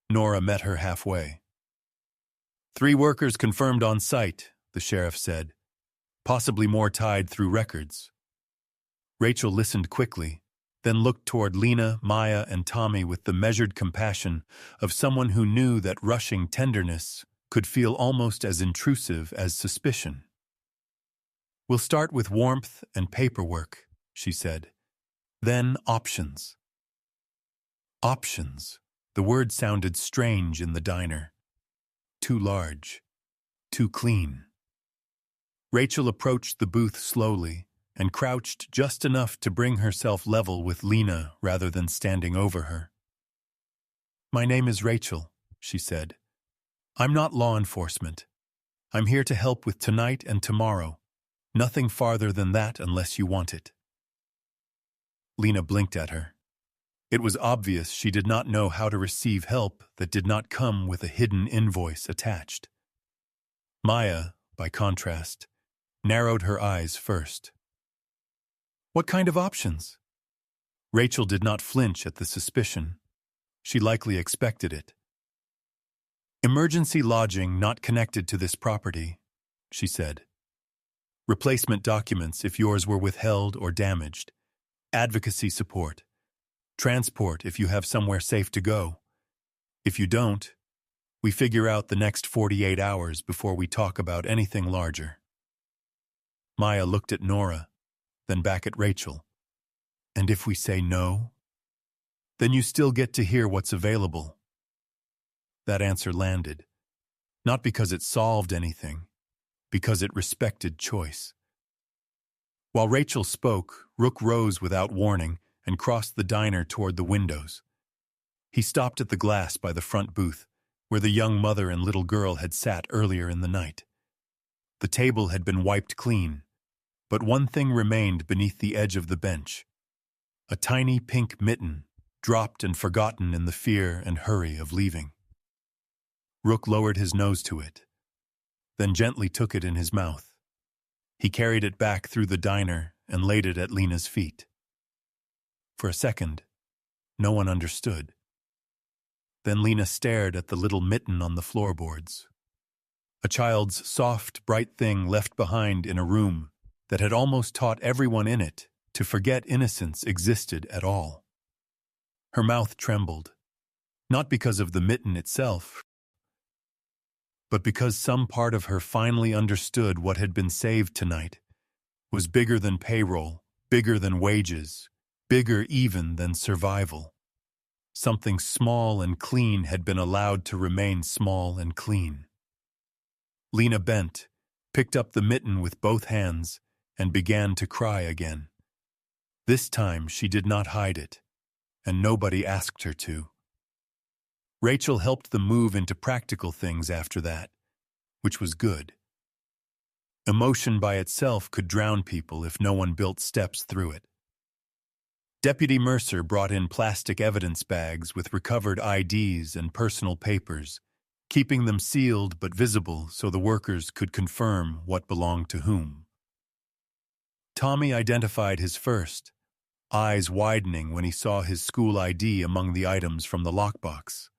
Nora met her halfway. 3 workers confirmed on site, the sheriff said, possibly more tied through records. Rachel listened quickly, then looked toward Lena, Maya, and Tommy with the measured compassion of someone who knew that rushing tenderness could feel almost as intrusive as suspicion. "We'll start with warmth and paperwork," she said. "Then options." Options. The word sounded strange in the diner. Too large. Too clean. Rachel approached the booth slowly and crouched just enough to bring herself level with Lena rather than standing over her. "My name is Rachel," she said. "I'm not law enforcement. I'm here to help with tonight and tomorrow. Nothing farther than that unless you want it." Lena blinked at her. It was obvious she did not know how to receive help that did not come with a hidden invoice attached. Maya, by contrast, narrowed her eyes first. "What kind of options?" Rachel did not flinch at the suspicion. She likely expected it. "Emergency lodging not connected to this property," she said. "Replacement documents if yours were withheld or damaged. Advocacy support. Transport if you have somewhere safe to go. If you don't, we figure out the next 48 hours before we talk about anything larger." Maya looked at Nora, then back at Rachel. "And if we say no? Then you still get to hear what's available." That answer landed, not because it solved anything, because it respected choice. While Rachel spoke, Rook rose without warning and crossed the diner toward the windows. He stopped at the glass by the front booth, where the young mother and little girl had sat earlier in the night. The table had been wiped clean, but one thing remained beneath the edge of the bench. A tiny pink mitten, dropped and forgotten in the fear and hurry of leaving. Rook lowered his nose to it, then gently took it in his mouth. He carried it back through the diner and laid it at Lena's feet. For a second, no one understood. Then Lena stared at the little mitten on the floorboards. A child's soft, bright thing left behind in a room that had almost taught everyone in it to forget innocence existed at all. Her mouth trembled, not because of the mitten itself, but because some part of her finally understood what had been saved tonight was bigger than payroll, bigger than wages, bigger even than survival. Something small and clean had been allowed to remain small and clean. Lena bent, picked up the mitten with both hands, and began to cry again. This time she did not hide it, and nobody asked her to. Rachel helped them move into practical things after that, which was good. Emotion by itself could drown people if no one built steps through it. Deputy Mercer brought in plastic evidence bags with recovered IDs and personal papers, keeping them sealed but visible so the workers could confirm what belonged to whom. Tommy identified his first, eyes widening when he saw his school ID among the items from the lockbox.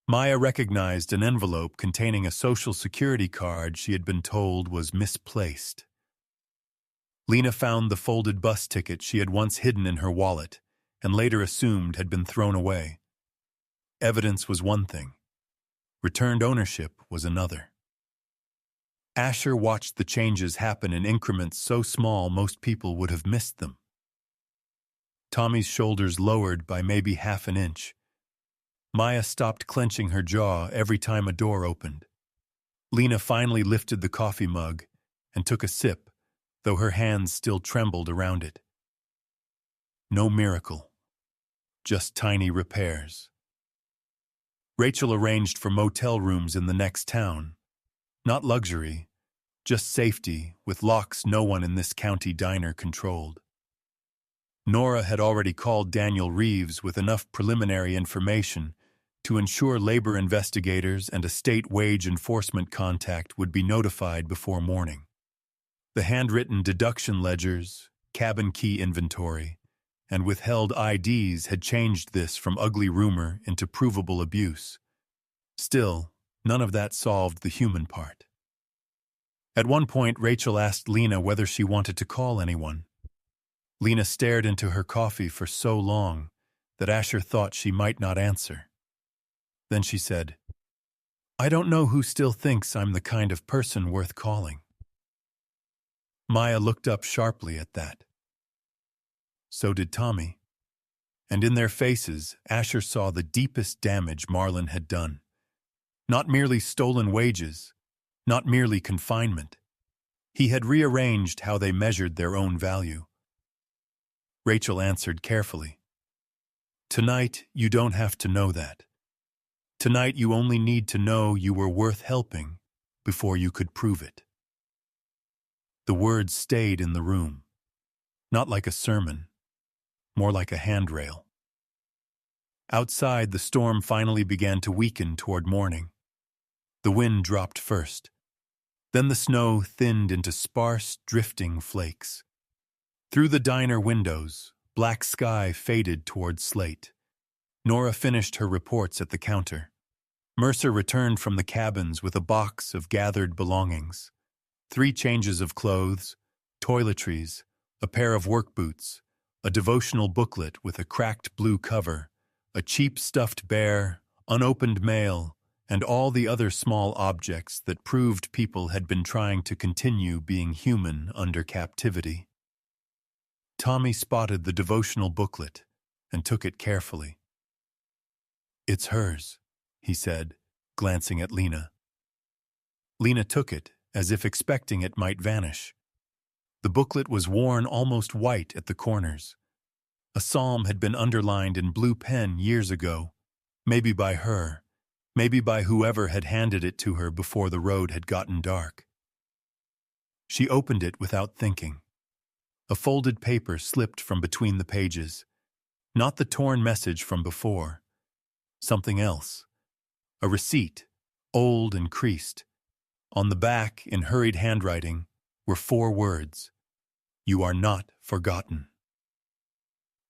Maya recognized an envelope containing a social security card she had been told was misplaced. Lena found the folded bus ticket she had once hidden in her wallet and later assumed had been thrown away. Evidence was one thing. Returned ownership was another. Asher watched the changes happen in increments so small most people would have missed them. Tommy's shoulders lowered by maybe half an inch. Maya stopped clenching her jaw every time a door opened. Lena finally lifted the coffee mug and took a sip, though her hands still trembled around it. No miracle. Just tiny repairs. Rachel arranged for motel rooms in the next town. Not luxury, just safety, with locks no one in this county diner controlled. Nora had already called Daniel Reeves with enough preliminary information to ensure labor investigators and a state wage enforcement contact would be notified before morning. The handwritten deduction ledgers, cabin key inventory, and withheld IDs had changed this from ugly rumor into provable abuse. Still, none of that solved the human part. At one point, Rachel asked Lena whether she wanted to call anyone. Lena stared into her coffee for so long that Asher thought she might not answer. Then she said, "I don't know who still thinks I'm the kind of person worth calling." Maya looked up sharply at that. So did Tommy. And in their faces, Asher saw the deepest damage Marlon had done. Not merely stolen wages, not merely confinement. He had rearranged how they measured their own value. Rachel answered carefully. "Tonight, you don't have to know that. Tonight, you only need to know you were worth helping before you could prove it." The words stayed in the room, not like a sermon, more like a handrail. Outside, the storm finally began to weaken toward morning. The wind dropped first. Then the snow thinned into sparse, drifting flakes. Through the diner windows, black sky faded toward slate. Nora finished her reports at the counter. Mercer returned from the cabins with a box of gathered belongings. 3 changes of clothes, toiletries, a pair of work boots, a devotional booklet with a cracked blue cover, a cheap stuffed bear, unopened mail, and all the other small objects that proved people had been trying to continue being human under captivity. Tommy spotted the devotional booklet and took it carefully. "It's hers," he said, glancing at Lena. Lena took it, as if expecting it might vanish. The booklet was worn almost white at the corners. A psalm had been underlined in blue pen years ago, maybe by her, maybe by whoever had handed it to her before the road had gotten dark. She opened it without thinking. A folded paper slipped from between the pages. Not the torn message from before. Something else. A receipt, old and creased. On the back, in hurried handwriting, were 4 words. "You are not forgotten."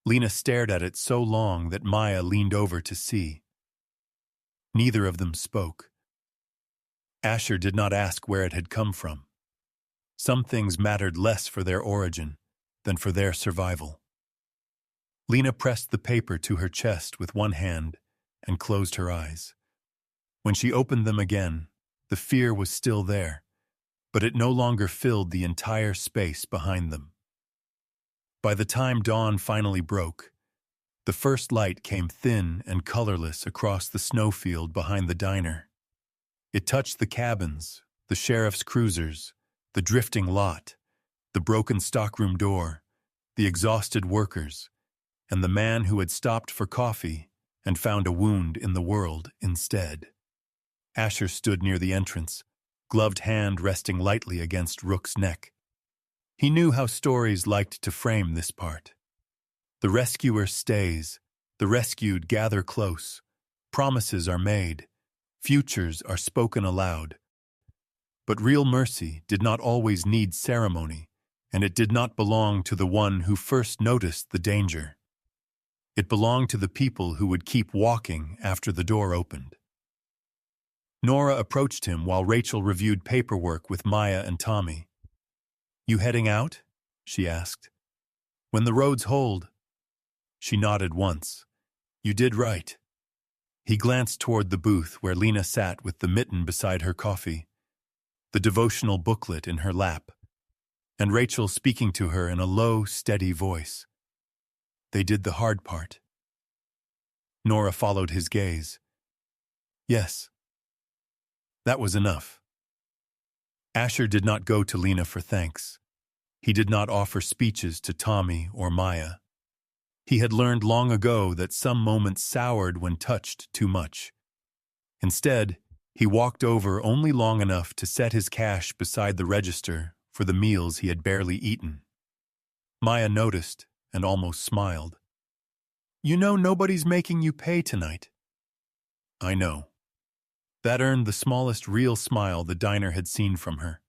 Lena stared at it so long that Maya leaned over to see. Neither of them spoke. Asher did not ask where it had come from. Some things mattered less for their origin than for their survival. Lena pressed the paper to her chest with one hand and closed her eyes. When she opened them again, the fear was still there, but it no longer filled the entire space behind them. By the time dawn finally broke, the first light came thin and colorless across the snowfield behind the diner. It touched the cabins, the sheriff's cruisers, the drifting lot, the broken stockroom door, the exhausted workers, and the man who had stopped for coffee and found a wound in the world instead. Asher stood near the entrance, gloved hand resting lightly against Rook's neck. He knew how stories liked to frame this part. The rescuer stays, the rescued gather close, promises are made, futures are spoken aloud. But real mercy did not always need ceremony, and it did not belong to the one who first noticed the danger. It belonged to the people who would keep walking after the door opened. Nora approached him while Rachel reviewed paperwork with Maya and Tommy. "You heading out?" she asked. "When the roads hold." She nodded once. "You did right." He glanced toward the booth where Lena sat with the mitten beside her coffee, the devotional booklet in her lap, and Rachel speaking to her in a low, steady voice. They did the hard part. Nora followed his gaze. Yes. That was enough. Asher did not go to Lena for thanks. He did not offer speeches to Tommy or Maya. He had learned long ago that some moments soured when touched too much. Instead, he walked over only long enough to set his cash beside the register for the meals he had barely eaten. Maya noticed and almost smiled. "You know nobody's making you pay tonight." "I know." That earned the smallest real smile the diner had seen from her.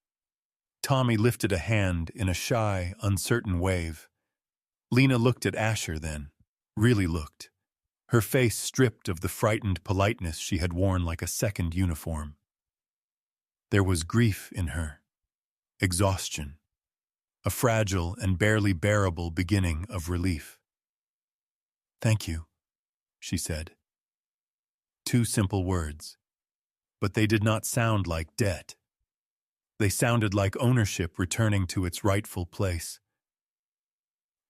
Tommy lifted a hand in a shy, uncertain wave. Lena looked at Asher then, really looked, her face stripped of the frightened politeness she had worn like a second uniform. There was grief in her, exhaustion, a fragile and barely bearable beginning of relief. "Thank you," she said. Two simple words, but they did not sound like debt. They sounded like ownership returning to its rightful place.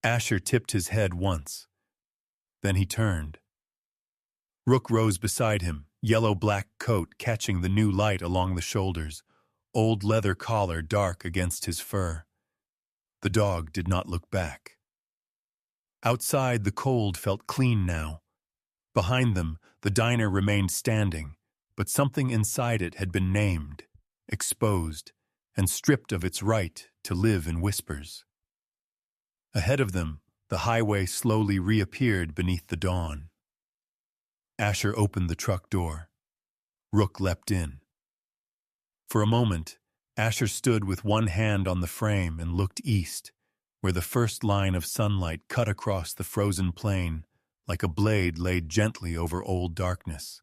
Asher tipped his head once. Then he turned. Rook rose beside him, yellow-black coat catching the new light along the shoulders, old leather collar dark against his fur. The dog did not look back. Outside, the cold felt clean now. Behind them, the diner remained standing, but something inside it had been named, exposed, and stripped of its right to live in whispers. Ahead of them, the highway slowly reappeared beneath the dawn. Asher opened the truck door. Rook leapt in. For a moment, Asher stood with one hand on the frame and looked east, where the first line of sunlight cut across the frozen plain like a blade laid gently over old darkness.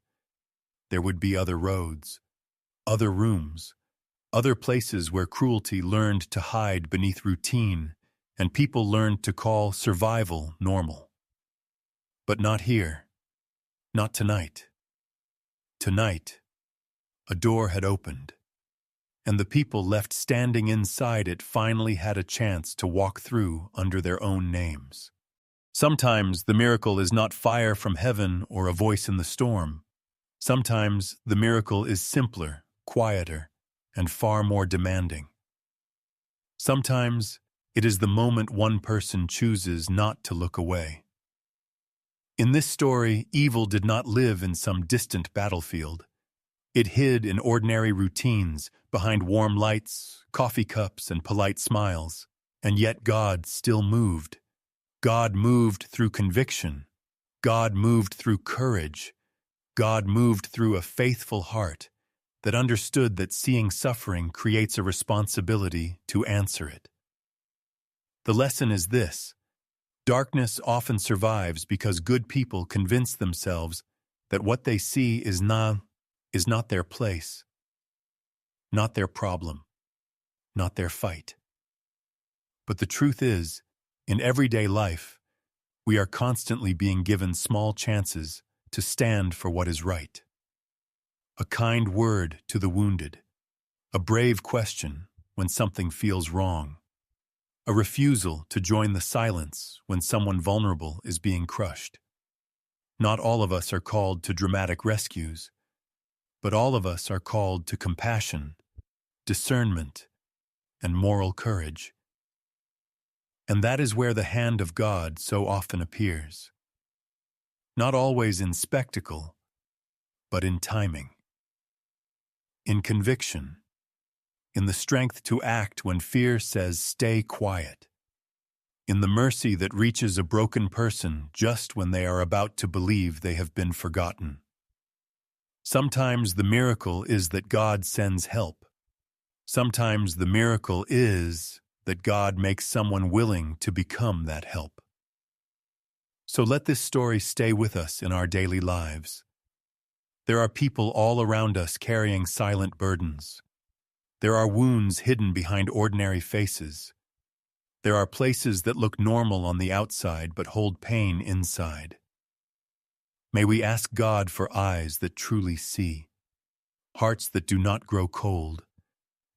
There would be other roads, other rooms, other places where cruelty learned to hide beneath routine and people learned to call survival normal. But not here. Not tonight. Tonight, a door had opened, and the people left standing inside it finally had a chance to walk through under their own names. Sometimes the miracle is not fire from heaven or a voice in the storm. Sometimes the miracle is simpler, quieter, and far more demanding. Sometimes it is the moment one person chooses not to look away. In this story, evil did not live in some distant battlefield. It hid in ordinary routines, behind warm lights, coffee cups, and polite smiles. And yet God still moved. God moved through conviction. God moved through courage. God moved through a faithful heart that understood that seeing suffering creates a responsibility to answer it. The lesson is this: darkness often survives because good people convince themselves that what they see is not their place, not their problem, not their fight. But the truth is, in everyday life, we are constantly being given small chances to stand for what is right. A kind word to the wounded, a brave question when something feels wrong, a refusal to join the silence when someone vulnerable is being crushed. Not all of us are called to dramatic rescues, but all of us are called to compassion, discernment, and moral courage. And that is where the hand of God so often appears. Not always in spectacle, but in timing, in conviction, in the strength to act when fear says stay quiet, in the mercy that reaches a broken person just when they are about to believe they have been forgotten. Sometimes the miracle is that God sends help. Sometimes the miracle is that God makes someone willing to become that help. So let this story stay with us in our daily lives. There are people all around us carrying silent burdens. There are wounds hidden behind ordinary faces. There are places that look normal on the outside but hold pain inside. May we ask God for eyes that truly see, hearts that do not grow cold,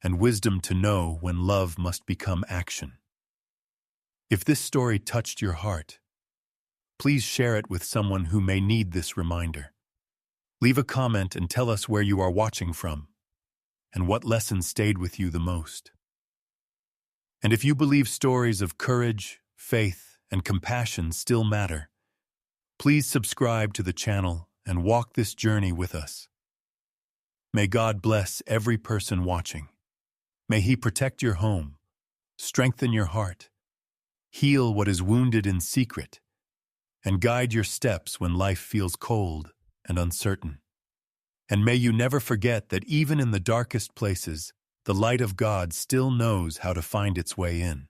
and wisdom to know when love must become action. If this story touched your heart, please share it with someone who may need this reminder. Leave a comment and tell us where you are watching from, and what lesson stayed with you the most. And if you believe stories of courage, faith, and compassion still matter, please subscribe to the channel and walk this journey with us. May God bless every person watching. May He protect your home, strengthen your heart, heal what is wounded in secret, and guide your steps when life feels cold and uncertain. And may you never forget that even in the darkest places, the light of God still knows how to find its way in.